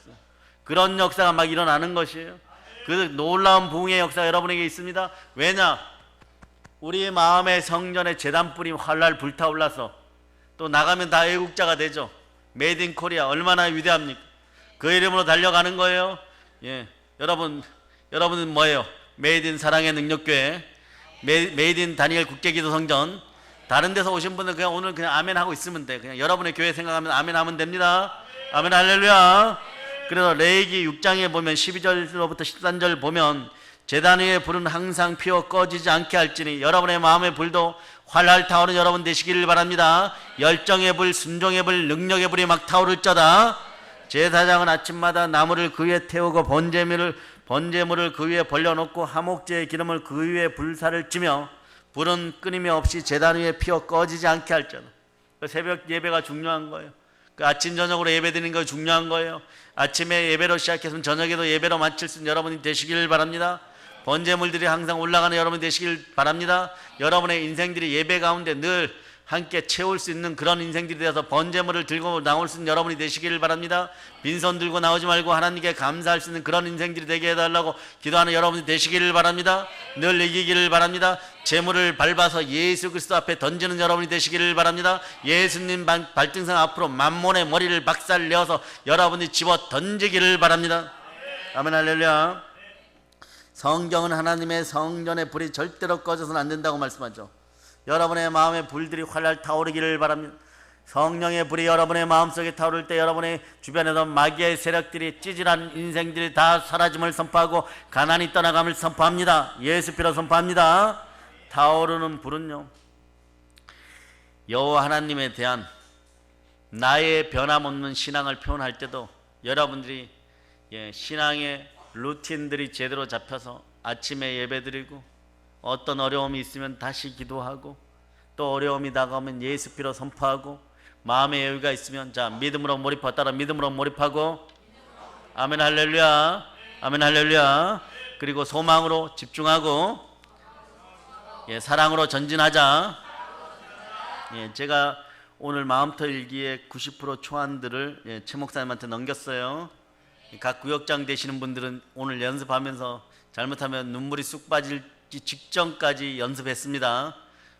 그런 역사가 막 일어나는 것이에요. 그 놀라운 부흥의 역사가 여러분에게 있습니다. 왜냐? 우리 마음의 성전에 제단불이 활활 불타올라서 또 나가면 다 애국자가 되죠. 메이드 인 코리아 얼마나 위대합니까? 그 이름으로 달려가는 거예요. 예, 여러분은 뭐예요? 메이드 인 사랑의 능력교회, 메이드 인 다니엘 국제기도성전. 다른 데서 오신 분들 그냥 오늘 그냥 아멘 하고 있으면 돼. 그냥 여러분의 교회 생각하면 아멘 하면 됩니다. 아멘 할렐루야. 그래서 레위기 6장에 보면 12절로부터 13절 보면 제단 위에 불은 항상 피어 꺼지지 않게 할지니 여러분의 마음의 불도 활활 타오르는 여러분 되시기를 바랍니다. 열정의 불, 순종의 불, 능력의 불이 막 타오를 자다. 제사장은 아침마다 나무를 그 위에 태우고 번제물을 그 위에 벌려놓고 화목제의 기름을 그 위에 불사를 찌며 불은 끊임이 없이 제단 위에 피어 꺼지지 않게 할지어다. 새벽 예배가 중요한 거예요. 그 아침 저녁으로 예배 드리는 거 중요한 거예요. 아침에 예배로 시작했으면 저녁에도 예배로 마칠 수 있는 여러분이 되시길 바랍니다. 번제물들이 항상 올라가는 여러분이 되시길 바랍니다. 여러분의 인생들이 예배 가운데 늘 함께 채울 수 있는 그런 인생들이 되어서 번제물을 들고 나올 수 있는 여러분이 되시기를 바랍니다. 빈손 들고 나오지 말고 하나님께 감사할 수 있는 그런 인생들이 되게 해달라고 기도하는 여러분이 되시기를 바랍니다. 늘 이기기를 바랍니다. 재물을 밟아서 예수 그리스도 앞에 던지는 여러분이 되시기를 바랍니다. 예수님 발등상 앞으로 만몬의 머리를 박살내어서 여러분이 집어 던지기를 바랍니다. 아멘 할렐루야. 성경은 하나님의 성전의 불이 절대로 꺼져서는 안 된다고 말씀하죠. 여러분의 마음의 불들이 활활 타오르기를 바랍니다. 성령의 불이 여러분의 마음속에 타오를 때 여러분의 주변에서 마귀의 세력들이 찌질한 인생들이 다 사라짐을 선포하고 가난이 떠나감을 선포합니다. 예수 피로 선포합니다. 타오르는 불은요, 여호와 하나님에 대한 나의 변함없는 신앙을 표현할 때도 여러분들이 신앙의 루틴들이 제대로 잡혀서 아침에 예배드리고 어떤 어려움이 있으면 다시 기도하고 또 어려움이 다가오면 예수 피로 선포하고 마음의 여유가 있으면 자 믿음으로 몰입하고 따라 믿음으로 몰입하고 아멘 할렐루야. 아멘 할렐루야. 그리고 소망으로 집중하고 사랑으로 전진하자. 제가 오늘 마음터 일기의 90% 초안들을 최 목사님한테 넘겼어요. 각 구역장 되시는 분들은 오늘 연습하면서 잘못하면 눈물이 쑥 빠질 직전까지 연습했습니다.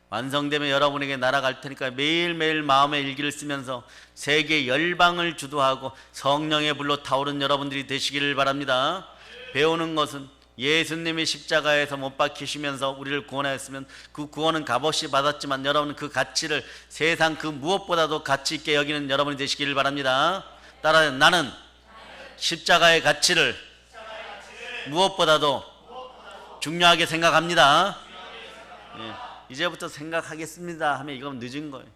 완성되면 여러분에게 날아갈 테니까 매일매일 마음의 일기를 쓰면서 세계 열방을 주도하고 성령의 불로 타오른 여러분들이 되시기를 바랍니다. 배우는 것은 예수님이 십자가에서 못 박히시면서 우리를 구원하였으면 그 구원은 값없이 받았지만 여러분은 그 가치를 세상 그 무엇보다도 가치 있게 여기는 여러분이 되시기를 바랍니다. 따라 나는 십자가의 가치를 무엇보다도 중요하게 생각합니다. 이제부터 생각하겠습니다 하면 이건 늦은 거예요.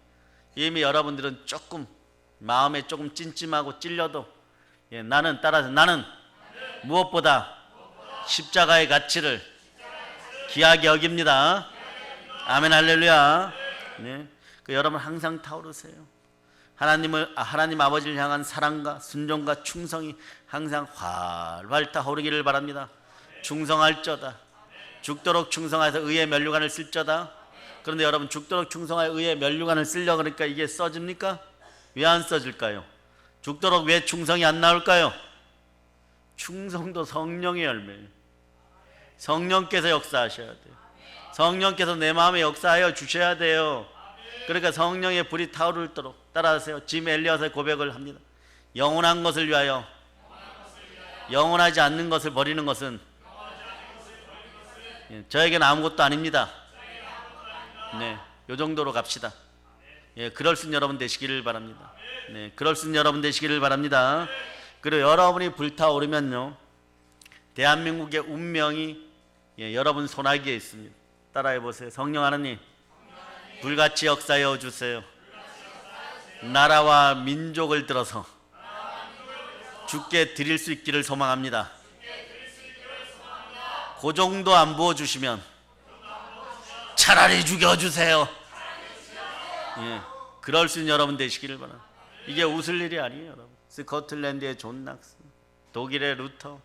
이미 여러분들은 조금 마음에 조금 찜찜하고 찔려도 나는 따라서 나는 무엇보다 십자가의 가치를 귀하게 여깁니다. 아멘 할렐루야. 여러분 항상 타오르세요. 하나님 아버지를 향한 사랑과 순종과 충성이 항상 활활 타오르기를 바랍니다. 충성할저다. 죽도록 충성하여서 의의 면류관을 쓸저다. 그런데 여러분 죽도록 충성하여 의의 면류관을 쓰려고 그러니까 이게 써집니까? 왜 안 써질까요? 죽도록 왜 충성이 안 나올까요? 충성도 성령의 열매예요. 성령께서 역사하셔야 돼요. 성령께서 내 마음에 역사하여 주셔야 돼요. 그러니까 성령의 불이 타오르도록 따라하세요. 짐 엘리엇의 고백을 합니다. 영원한 것을 위하여 영원하지 않는 것을 버리는 것은 저에게는 아무것도 아닙니다. 요 정도로 갑시다. 그럴 수 있는 여러분 되시기를 바랍니다. 그럴 수 있는 여러분 되시기를 바랍니다. 그리고 여러분이 불타오르면요, 대한민국의 운명이 여러분 손아귀에 있습니다. 따라해 보세요. 성령 하나님, 불같이 역사하여 주세요. 나라와 민족을 들어서 주께 드릴 수 있기를 소망합니다. 그 정도 안 부어주시면 차라리 죽여주세요. 예, 그럴 수 있는 여러분 되시기를 바랍니다. 이게 웃을 일이 아니에요, 여러분. 스코틀랜드의 존 낙스, 독일의 루터,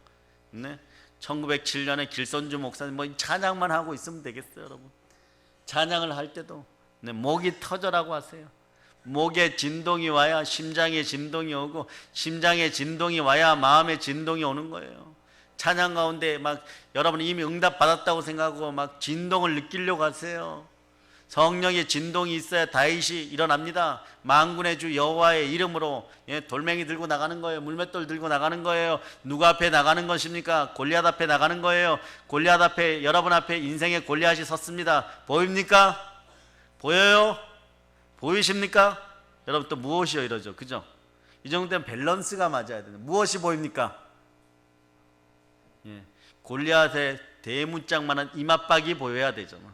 네? 1907년에 길선주 목사님 뭐 찬양만 하고 있으면 되겠어요, 여러분. 찬양을 할 때도 네, 목이 터져라고 하세요. 목에 진동이 와야 심장에 진동이 오고, 심장에 진동이 와야 마음에 진동이 오는 거예요. 찬양 가운데 막 여러분이 이미 응답 받았다고 생각하고 막 진동을 느끼려고 하세요. 성령의 진동이 있어야 다윗이 일어납니다. 만군의 주 여호와의 이름으로, 예, 돌멩이 들고 나가는 거예요. 물맷돌 들고 나가는 거예요. 누구 앞에 나가는 것입니까? 골리앗 앞에 나가는 거예요. 골리앗 앞에, 여러분 앞에 인생의 골리앗이 섰습니다. 보입니까? 보여요? 보이십니까? 여러분 또 무엇이요 이러죠, 그죠? 이 정도 되면 밸런스가 맞아야 되는. 무엇이 보입니까? 예, 골리앗의 대문짝만한 이맛박이 보여야 되잖아.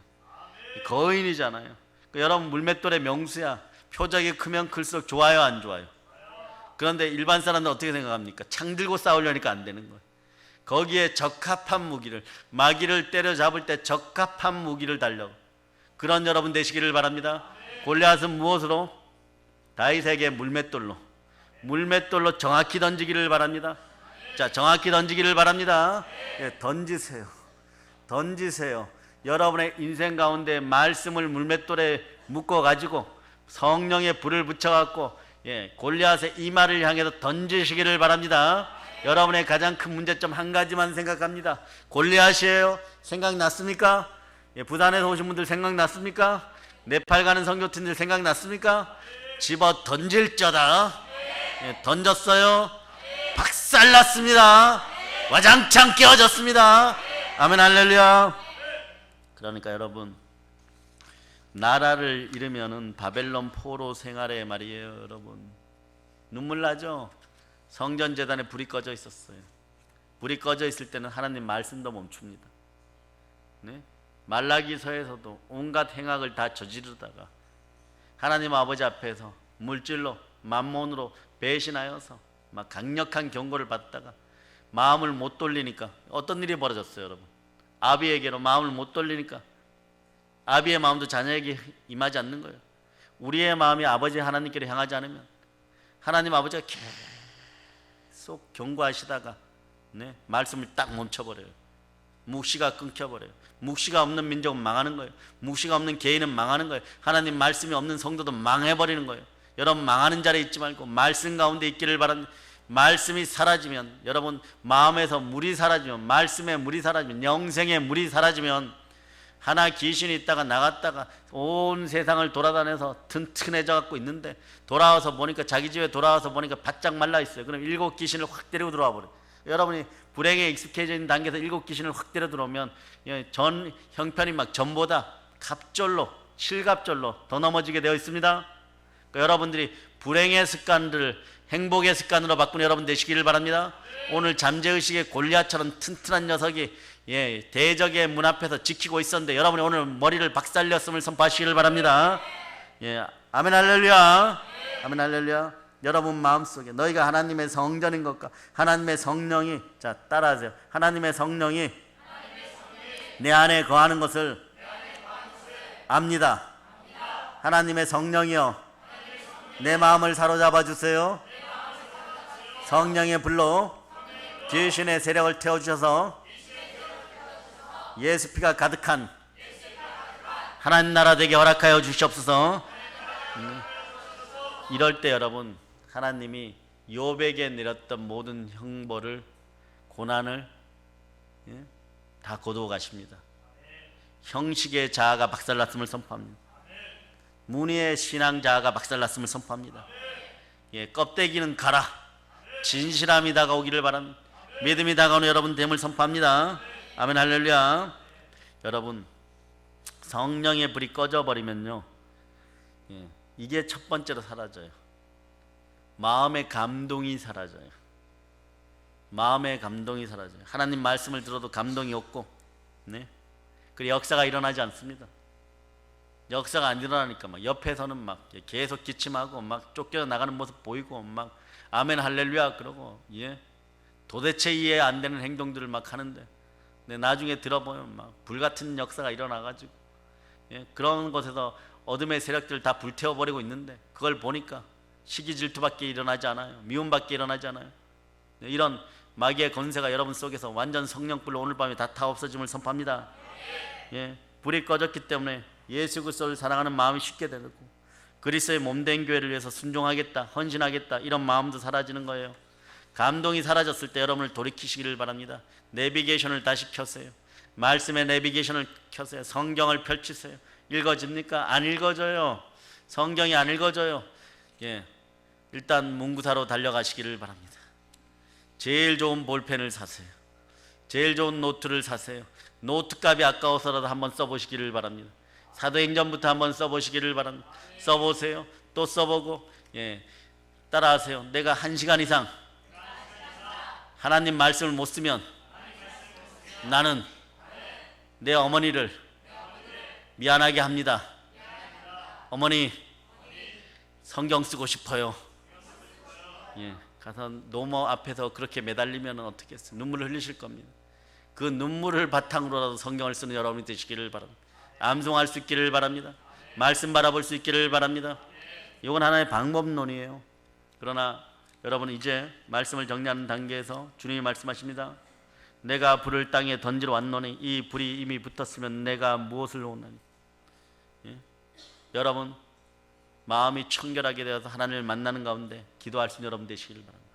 거인이잖아요. 그러니까 여러분 물맷돌의 명수야. 표적이 크면 클수록 좋아요, 안 좋아요? 그런데 일반 사람들은 어떻게 생각합니까? 창 들고 싸우려니까 안 되는 거예요. 거기에 적합한 무기를, 마귀를 때려잡을 때 적합한 무기를 달려. 그런 여러분 되시기를 바랍니다. 골리앗은 무엇으로? 다윗에게 물맷돌로, 물맷돌로 정확히 던지기를 바랍니다. 자, 정확히 던지기를 바랍니다. 예, 던지세요. 던지세요. 여러분의 인생 가운데 말씀을 물맷돌에 묶어가지고 성령의 불을 붙여갖고, 예, 골리앗의 이마를 향해서 던지시기를 바랍니다. 여러분의 가장 큰 문제점 한 가지만 생각합니다. 골리앗이에요. 생각났습니까? 예, 부산에서 오신 분들 생각났습니까? 네팔 가는 선교팀들 생각났습니까? 집어 던질 자다. 예, 던졌어요. 박살났습니다. 와장창 깨어졌습니다. 아멘, 할렐루야. 그러니까 여러분, 나라를 잃으면은 바벨론 포로 생활에 말이에요, 여러분. 눈물 나죠? 성전 제단에 불이 꺼져 있었어요. 불이 꺼져 있을 때는 하나님 말씀도 멈춥니다. 네? 말라기서에서도 온갖 행악을 다 저지르다가 하나님 아버지 앞에서 물질로, 만몬으로 배신하여서 막 강력한 경고를 받다가 마음을 못 돌리니까 어떤 일이 벌어졌어요, 여러분? 아비에게로 마음을 못 돌리니까 아비의 마음도 자녀에게 임하지 않는 거예요. 우리의 마음이 아버지 하나님께로 향하지 않으면 하나님 아버지가 계속 경고하시다가, 네, 말씀을 딱 멈춰버려요. 묵시가 끊겨버려요. 묵시가 없는 민족은 망하는 거예요. 묵시가 없는 개인은 망하는 거예요. 하나님 말씀이 없는 성도도 망해버리는 거예요. 여러분, 망하는 자리에 있지 말고 말씀 가운데 있기를 바랍니다. 말씀이 사라지면, 여러분 마음에서 물이 사라지면, 말씀의 물이 사라지면, 영생의 물이 사라지면, 하나 귀신이 있다가 나갔다가 온 세상을 돌아다녀서 튼튼해져 갖고 있는데 돌아와서 보니까, 자기 집에 돌아와서 보니까 바짝 말라 있어요. 그럼 7 귀신을 확 데리고 들어와 버려요. 여러분이 불행에 익숙해져 있는 단계에서 7 귀신을 확 데려 들어오면 전 형편이 막 전보다 갑절로, 실갑절로 더 넘어지게 되어 있습니다. 그러니까 여러분들이 불행의 습관들을 행복의 습관으로 바꾸는 여러분 되시기를 바랍니다. 오늘 잠재의식의 골리앗처럼 튼튼한 녀석이, 예, 대적의 문 앞에서 지키고 있었는데 여러분이 오늘 머리를 박살냈음을 선포하시기를 바랍니다. 예, 아멘, 할렐루야. 아멘, 할렐루야. 여러분 마음속에 너희가 하나님의 성전인 것과 하나님의 성령이, 자 따라하세요. 하나님의 성령이 내 안에 거하는 것을 압니다. 하나님의 성령이여, 내 마음을 사로잡아 주세요. 성령의 불로 귀신의 세력을 태워주셔서 예수 피가 가득한 하나님 나라 되게 허락하여 주시옵소서. 이럴 때 여러분, 하나님이 욥에게 내렸던 모든 형벌을, 고난을, 예, 다 거두어 가십니다. 형식의 자아가 박살났음을 선포합니다. 문의의 신앙 자아가 박살났음을 선포합니다. 예, 껍데기는 가라. 진실함이 다가오기를 바랍니다. 믿음이 다가오는 여러분 됨을 선포합니다. 아멘, 할렐루야. 여러분, 성령의 불이 꺼져버리면요, 예, 이게 첫 번째로 사라져요. 마음의 감동이 사라져요. 마음의 감동이 사라져요. 하나님 말씀을 들어도 감동이 없고, 네, 그리고 역사가 일어나지 않습니다. 역사가 안 일어나니까 막 옆에서는 막 계속 기침하고 막 쫓겨 나가는 모습 보이고 막 아멘, 할렐루야 그러고, 예, 도대체 이해 안 되는 행동들을 막 하는데, 네, 나중에 들어보면 막 불같은 역사가 일어나가지고 예, 그런 곳에서 어둠의 세력들을 다 불태워버리고 있는데 그걸 보니까 시기 질투밖에 일어나지 않아요. 미움밖에 일어나지 않아요. 예, 이런 마귀의 권세가 여러분 속에서 완전 성령불로 오늘 밤에 다 없어짐을 선포합니다. 예, 불이 꺼졌기 때문에 예수 그리스도를 사랑하는 마음이 쉽게 되고 그리스도의 몸된 교회를 위해서 순종하겠다, 헌신하겠다 이런 마음도 사라지는 거예요. 감동이 사라졌을 때 여러분을 돌이키시기를 바랍니다. 내비게이션을 다시 켜세요. 말씀의 내비게이션을 켜세요. 성경을 펼치세요. 읽어집니까? 안 읽어져요. 성경이 안 읽어져요. 예, 일단 문구사로 달려가시기를 바랍니다. 제일 좋은 볼펜을 사세요. 제일 좋은 노트를 사세요. 노트 값이 아까워서라도 한번 써보시기를 바랍니다. 사도행전부터 한번 써보시기를 바랍니다. 써보세요. 또 써보고, 예, 따라하세요. 내가 1시간 이상 하나님 말씀을 못 쓰면 나는 내 어머니를 미안하게 합니다. 어머니 성경 쓰고 싶어요. 예, 가서 노모 앞에서 그렇게 매달리면 어떻겠어요? 눈물을 흘리실 겁니다. 그 눈물을 바탕으로라도 성경을 쓰는 여러분이 되시기를 바랍니다. 암송할 수 있기를 바랍니다. 말씀 바라볼 수 있기를 바랍니다. 이건 하나의 방법론이에요. 그러나 여러분 이제 말씀을 정리하는 단계에서 주님이 말씀하십니다. 내가 불을 땅에 던지러 왔노니 이 불이 이미 붙었으면 내가 무엇을 원하니. 예? 여러분 마음이 청결하게 되어서 하나님을 만나는 가운데 기도할 수 있는 여러분 되시기를 바랍니다.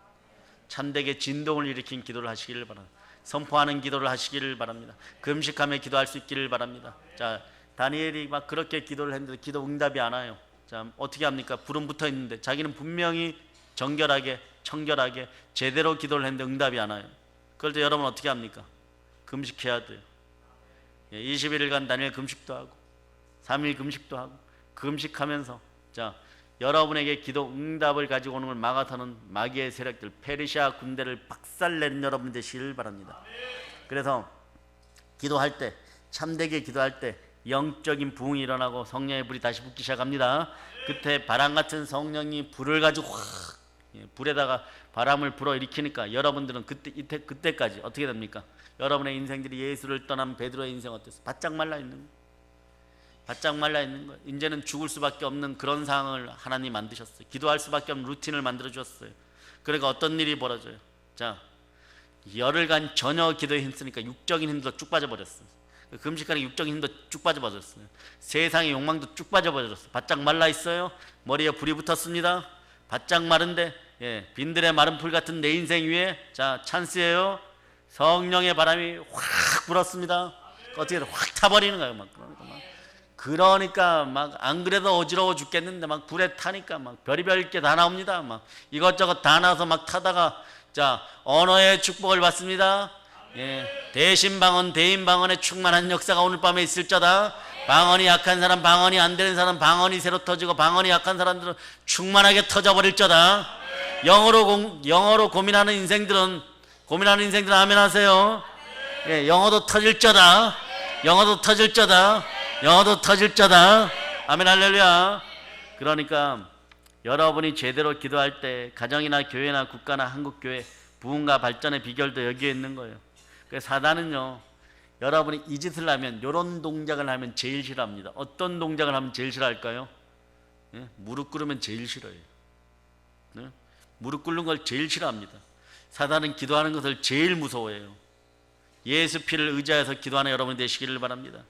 참되게 진동을 일으킨 기도를 하시기를 바랍니다. 선포하는 기도를 하시기를 바랍니다. 금식하며 기도할 수 있기를 바랍니다. 자, 다니엘이 막 그렇게 기도를 했는데 기도 응답이 안 와요. 자, 어떻게 합니까? 불은 붙어 있는데 자기는 분명히 정결하게 청결하게 제대로 기도를 했는데 응답이 안 와요. 그럴 때 여러분 어떻게 합니까? 금식해야 돼요. 21일간 다니엘 금식도 하고 3일 금식도 하고 금식하면서 자, 여러분에게 기도 응답을 가지고 오는 걸 막아서는 마귀의 세력들 페르시아 군대를 박살내는 여러분 되시길 바랍니다. 그래서 기도할 때 참되게 기도할 때 영적인 부흥이 일어나고 성령의 불이 다시 붙기 시작합니다. 그때 바람같은 성령이 불을 가지고 확 불에다가 바람을 불어일으키니까 여러분들은 그때까지 어떻게 됩니까? 여러분의 인생들이 예수를 떠난 베드로의 인생 어땠어요? 바짝 말라 있는 거예요. 바짝 말라 있는 거예요. 이제는 죽을 수밖에 없는 그런 상황을 하나님 만드셨어요. 기도할 수밖에 없는 루틴을 만들어 주셨어요. 그러니까 어떤 일이 벌어져요? 자, 열흘간 전혀 기도에 힘쓰니까 육적인 힘도 쭉 빠져버렸어요. 금식하는 육적인 힘도 쭉 빠져버렸어요. 세상의 욕망도 쭉 빠져버렸어요. 바짝 말라 있어요. 머리에 불이 붙었습니다. 바짝 마른데 예, 빈들의 마른 풀 같은 내 인생 위에 자 찬스예요. 성령의 바람이 확 불었습니다. 어떻게 확 타버리는 거예요. 그러니까 막 안 그래도 어지러워 죽겠는데 막 불에 타니까 막 별의별 게 다 나옵니다. 막 이것저것 다 나와서 막 타다가 자 언어의 축복을 받습니다. 예, 대신방언 대인방언의 충만한 역사가 오늘 밤에 있을 자다. 방언이 약한 사람, 방언이 안 되는 사람, 방언이 새로 터지고 방언이 약한 사람들은 충만하게 터져버릴 자다. 영어로 고민하는 인생들은 아멘 하세요. 예, 영어도 터질 자다. 영어도 터질 자다. 영어도 터질 자다. 아멘 할렐루야. 그러니까 여러분이 제대로 기도할 때 가정이나 교회나 국가나 한국교회 부흥과 발전의 비결도 여기에 있는 거예요. 그래서 사단은요 여러분이 이 짓을 하면 이런 동작을 하면 제일 싫어합니다. 어떤 동작을 하면 제일 싫어할까요? 예? 무릎 꿇으면 제일 싫어해요. 예? 무릎 꿇는 걸 제일 싫어합니다. 사단은 기도하는 것을 제일 무서워해요. 예수 피를 의지해서 기도하는 여러분이 되시기를 바랍니다.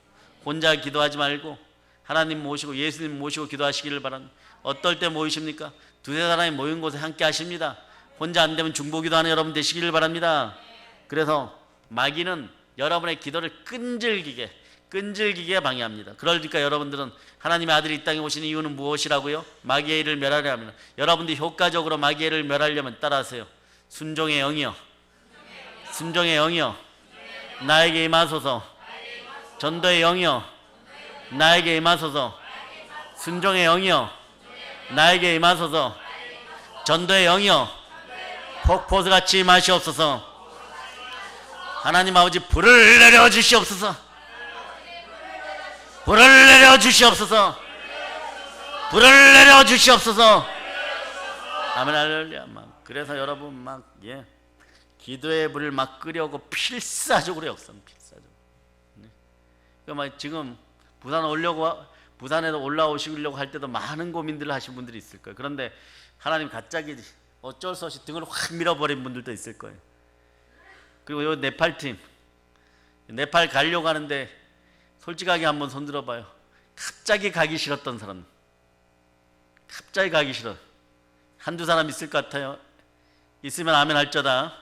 혼자 기도하지 말고 하나님 모시고 예수님 모시고 기도하시기를 바랍니다. 어떨 때 모이십니까? 두세 사람이 모인 곳에 함께 하십니다. 혼자 안 되면 중보기도하는 여러분 되시기를 바랍니다. 그래서 마귀는 여러분의 기도를 끈질기게 방해합니다. 그러니까 여러분들은 하나님의 아들이 이 땅에 오신 이유는 무엇이라고요? 마귀의 일을 멸하려 합니다. 여러분들이 효과적으로 마귀의 일을 멸하려면 따라하세요. 순종의 영이여, 순종의 영이여 나에게 임하소서. 전도의 영이여 나에게 임하소서. 순종의 영이여 나에게 임하소서. 전도의 영이여 폭포수같이 임하시옵소서. 하나님 아버지 불을 내려주시옵소서. 불을 내려주시옵소서. 불을 내려주시옵소서. 아멘 할렐루야. 그래서 여러분 막 기도의 불을 막 끄려고 필사적으로 역사합니다. 필사적으로. 그러니까 지금 부산에도 올라오시려고 할 때도 많은 고민들을 하신 분들이 있을 거예요. 그런데 하나님 갑자기 어쩔 수 없이 등을 확 밀어버린 분들도 있을 거예요. 그리고 요 네팔 팀, 네팔 가려고 하는데 솔직하게 한번 손들어 봐요. 갑자기 가기 싫었던 사람, 갑자기 가기 싫어. 한두 사람 있을 것 같아요. 있으면 아멘 할쩌다.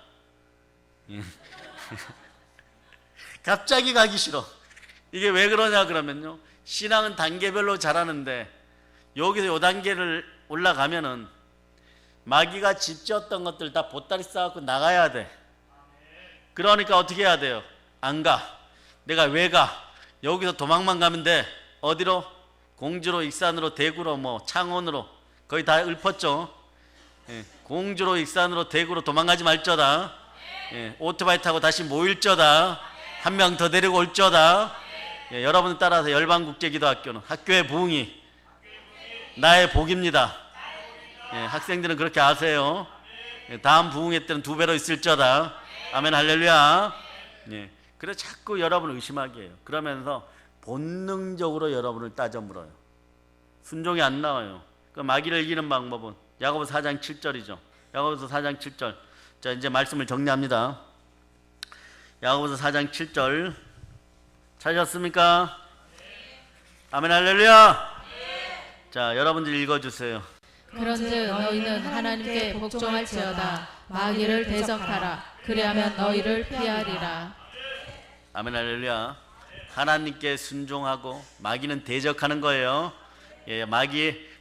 갑자기 가기 싫어. 이게 왜 그러냐 그러면요, 신앙은 단계별로 자라는데 여기서 요 단계를 올라가면은 마귀가 집지었던 것들 다 보따리 싸갖고 나가야 돼. 그러니까 어떻게 해야 돼요? 안 가. 내가 왜 가? 여기서 도망만 가면 돼. 어디로? 공주로, 익산으로, 대구로, 뭐 창원으로 거의 다 읊었죠. 예, 공주로, 익산으로, 대구로 도망가지 말쩌다. 예, 오토바이 타고 다시 모일쩌다. 한 명 더 데리고 올쩌다. 예, 여러분 따라서 열방국제기도학교는 학교의 부흥이 나의 복입니다. 예, 학생들은 그렇게 아세요. 예, 다음 부흥회 때는 2배로 있을쩌다. 아멘 할렐루야. 예, 그래서 자꾸 여러분을 의심하게 해요. 그러면서 본능적으로 여러분을 따져 물어요. 순종이 안 나와요. 그 마귀를 이기는 방법은 야고보서 4장 7절이죠. 야고보서 4장 7절. 자, 이제 말씀을 정리합니다. 야고보서 4장 7절 찾으셨습니까? 아멘 할렐루야. 자, 여러분들 읽어주세요. 그런즉 너희는 하나님께 복종할지어다. 마귀를 대적하라. 그리하면 너희를 피하리라. 아멘 할렐루야. 하나님께 순종하고 마귀는 대적하는 거예요. 예,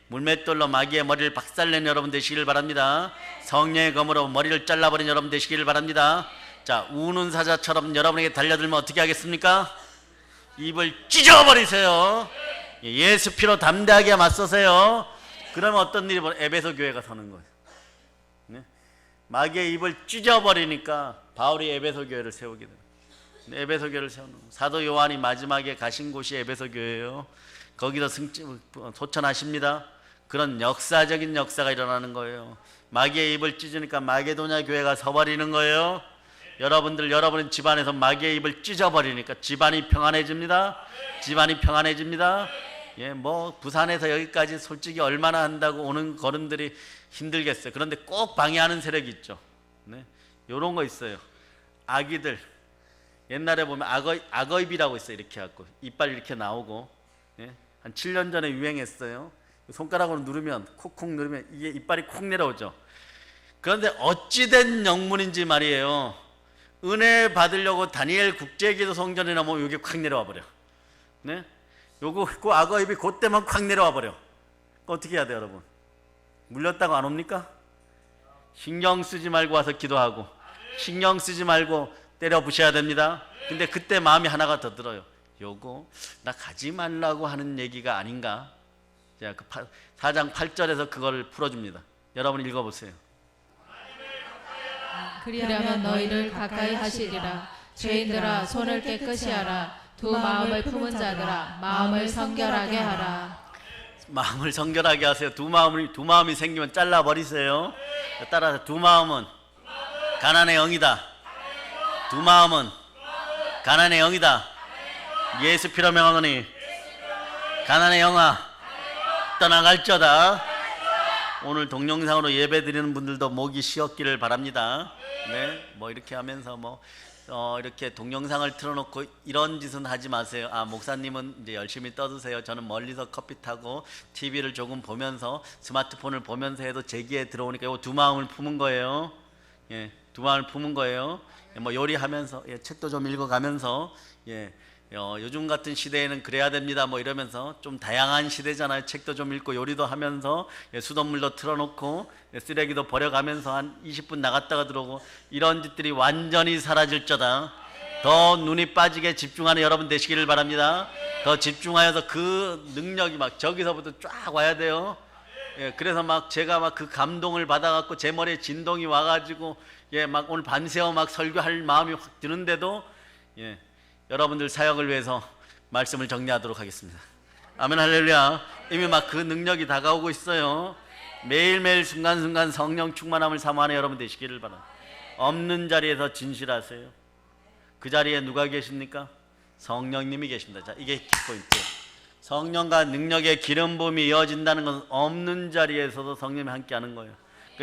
물맷돌로 마귀의 머리를 박살낸 여러분 되시기를 바랍니다. 성령의 검으로 머리를 잘라버린 여러분 되시기를 바랍니다. 자, 우는 사자처럼 여러분에게 달려들면 어떻게 하겠습니까? 입을 찢어버리세요. 예수 피로 담대하게 맞서세요. 그러면 어떤 일이 벌어요? 에베소 교회가 서는 거예요. 네? 마귀의 입을 찢어버리니까 바울이 에베소 교회를 세우게 돼요. 에베소 교회를 세우는 거예요. 사도 요한이 마지막에 가신 곳이 에베소 교회예요. 거기서 소천하십니다. 그런 역사적인 역사가 일어나는 거예요. 마귀의 입을 찢으니까 마게도냐 교회가 서버리는 거예요. 여러분의 집안에서 마귀의 입을 찢어버리니까 집안이 평안해집니다. 집안이 평안해집니다. 예, 뭐 부산에서 여기까지 솔직히 얼마나 한다고 오는 걸음들이 힘들겠어요. 그런데 꼭 방해하는 세력이 있죠. 네, 요런 거 있어요. 아기들 옛날에 보면 악어입이라고 있어요. 이렇게 갖고 이빨 이렇게 나오고, 예? 한 7년 전에 유행했어요. 손가락으로 누르면 콕콕 누르면 이게 이빨이 콕 내려오죠. 그런데 어찌된 영문인지 말이에요. 은혜 받으려고 다니엘 국제기도 성전에 나오면 이게 콱 내려와 버려. 네? 요거 그 악어입이 그때만 콱 내려와 버려. 어떻게 해야 돼요, 여러분? 물렸다고 안 옵니까? 신경 쓰지 말고 와서 기도하고, 신경 쓰지 말고 때려 부셔야 됩니다. 근데 그때 마음이 하나가 더 들어요. 요거 나 가지 말라고 하는 얘기가 아닌가? 제가 그 4장 8절에서 그걸 풀어줍니다. 여러분 읽어보세요. 그리하면 너희를 가까이 하시리라. 죄인들아 손을 깨끗이 하라. 두 마음을 품은 자들아 마음을 성결하게 하라. 마음을 성결하게 하세요. 두 마음이 생기면 잘라버리세요. 따라서 두 마음은 가난의 영이다. 두 마음은 가난의 영이다. 예수 피로 명하노니 가난의 영아 떠나갈쩌다. 오늘 동영상으로 예배 드리는 분들도 목이 쉬었기를 바랍니다. 네, 뭐 이렇게 하면서 이렇게 동영상을 틀어놓고 이런 짓은 하지 마세요. 아, 목사님은 이제 열심히 떠드세요. 저는 멀리서 커피 타고 TV를 조금 보면서 스마트폰을 보면서 해도 제 귀에 들어오니까 요 두 마음을 품은 거예요. 예, 두 마음을 품은 거예요. 뭐 요리하면서, 예, 책도 좀 읽어가면서, 예, 요즘 같은 시대에는 그래야 됩니다. 뭐 이러면서 좀 다양한 시대잖아요. 책도 좀 읽고 요리도 하면서, 예, 수돗물도 틀어놓고, 예, 쓰레기도 버려가면서 한 20분 나갔다가 들어오고 이런 짓들이 완전히 사라질저다. 더 눈이 빠지게 집중하는 여러분 되시기를 바랍니다. 더 집중하여서 그 능력이 막 저기서부터 쫙 와야 돼요. 예, 그래서 막 제가 막 그 감동을 받아갖고 제 머리에 진동이 와가지고, 예, 막 오늘 밤새워 막 설교할 마음이 확 드는데도, 예, 여러분들 사역을 위해서 말씀을 정리하도록 하겠습니다. 아멘 할렐루야. 이미 막 그 능력이 다가오고 있어요. 매일매일 순간순간 성령 충만함을 사모하는 여러분 되시기를 바랍니다. 없는 자리에서 진실하세요. 그 자리에 누가 계십니까? 성령님이 계십니다. 자, 이게 키포인트예요. 성령과 능력의 기름 부음이 이어진다는 것은 없는 자리에서도 성령이 함께하는 거예요.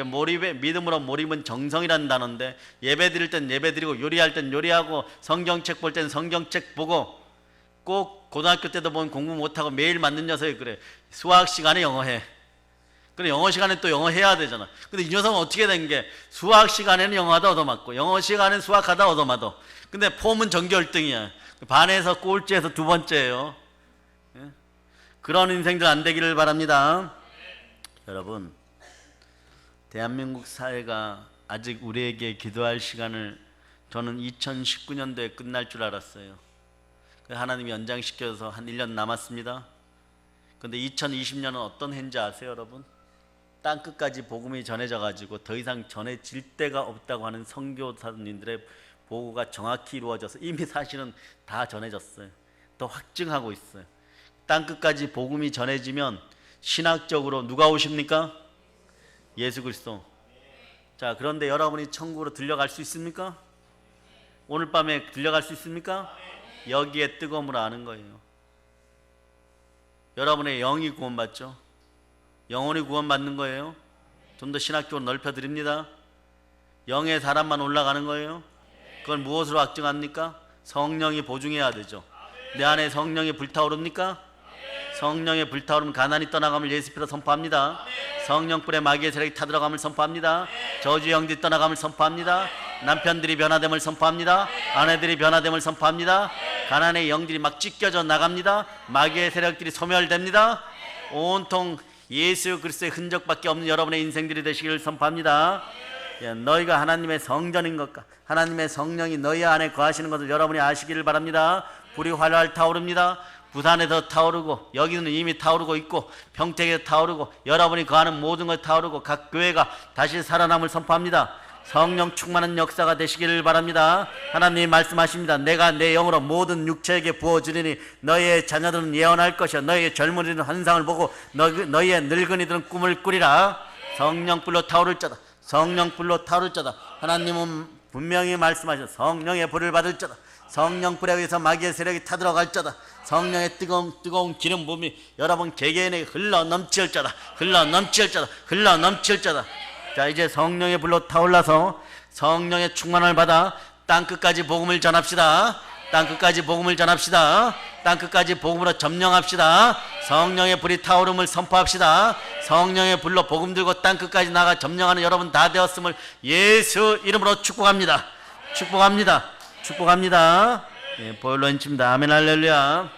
몰입에, 믿음으로 몰입은 정성이라는 단어인데, 예배 드릴 땐 예배 드리고, 요리할 땐 요리하고, 성경책 볼 땐 성경책 보고, 꼭 고등학교 때도 보면 공부 못하고 매일 맞는 녀석이 그래. 수학 시간에 영어 해. 그래, 영어 시간에 또 영어 해야 되잖아. 근데 이 녀석은 어떻게 된 게, 수학 시간에는 영어 하다 얻어맞고, 영어 시간에는 수학 하다 얻어맞아. 근데 폼은 전교 1등이야. 반에서 꼴찌에서 두 번째예요. 그런 인생들 안 되기를 바랍니다. 여러분, 대한민국 사회가 아직 우리에게 기도할 시간을 저는 2019년도에 끝날 줄 알았어요. 하나님이 연장시켜서 한 1년 남았습니다. 그런데 2020년은 어떤 해인지 아세요, 여러분? 땅끝까지 복음이 전해져 가지고 더 이상 전해질 데가 없다고 하는 선교사님들의 보고가 정확히 이루어져서 이미 사실은 다 전해졌어요. 더 확증하고 있어요. 땅끝까지 복음이 전해지면 신학적으로 누가 오십니까? 예수 그리스도. 자, 그런데 여러분이 천국으로 들려갈 수 있습니까? 오늘 밤에 들려갈 수 있습니까? 여기에 뜨거움을 아는 거예요. 여러분의 영이 구원받죠? 영혼이 구원받는 거예요. 좀 더 신학적으로 넓혀드립니다. 영의 사람만 올라가는 거예요. 그걸 무엇으로 확증합니까? 성령이 보증해야 되죠. 내 안에 성령이 불타오릅니까? 성령의 불타오르면 가난이 떠나감을 예수 피로 선포합니다. 성령불에 마귀의 세력이 타들어감을 선포합니다. 저주의 영들이 떠나감을 선포합니다. 남편들이 변화됨을 선포합니다. 아내들이 변화됨을 선포합니다. 가난의 영들이 막 찢겨져 나갑니다. 마귀의 세력들이 소멸됩니다. 온통 예수 그리스도의 흔적밖에 없는 여러분의 인생들이 되시기를 선포합니다. 너희가 하나님의 성전인 것과 하나님의 성령이 너희 안에 거하시는 것을 여러분이 아시기를 바랍니다. 불이 활활 타오릅니다. 부산에서 타오르고, 여기는 이미 타오르고 있고, 평택에서 타오르고, 여러분이 거하는 모든 것이 타오르고, 각 교회가 다시 살아남을 선포합니다. 성령 충만한 역사가 되시기를 바랍니다. 하나님이 말씀하십니다. 내가 내 영으로 모든 육체에게 부어주리니 너희의 자녀들은 예언할 것이요 너희의 젊은이들은 환상을 보고 너희의 늙은이들은 꿈을 꾸리라. 성령불로 타오를 자다. 성령불로 타오를 자다. 하나님은 분명히 말씀하셔서 성령의 불을 받을 자다. 성령불에 의해서 마귀의 세력이 타들어갈 자다. 성령의 뜨거운 기름 부음이 여러분 개개인에게 흘러 넘칠 자다. 흘러 넘칠 자다. 흘러 넘칠 자다. 자, 이제 성령의 불로 타올라서 성령의 충만을 받아 땅끝까지 복음을 전합시다. 땅끝까지 복음을 전합시다. 땅끝까지 복음으로 점령합시다. 성령의 불이 타오름을 선포합시다. 성령의 불로 복음 들고 땅끝까지 나가 점령하는 여러분 다 되었음을 예수 이름으로 축복합니다. 축복합니다. 축복합니다. 예, 보혈로 인칩니다. 아멘 할렐루야.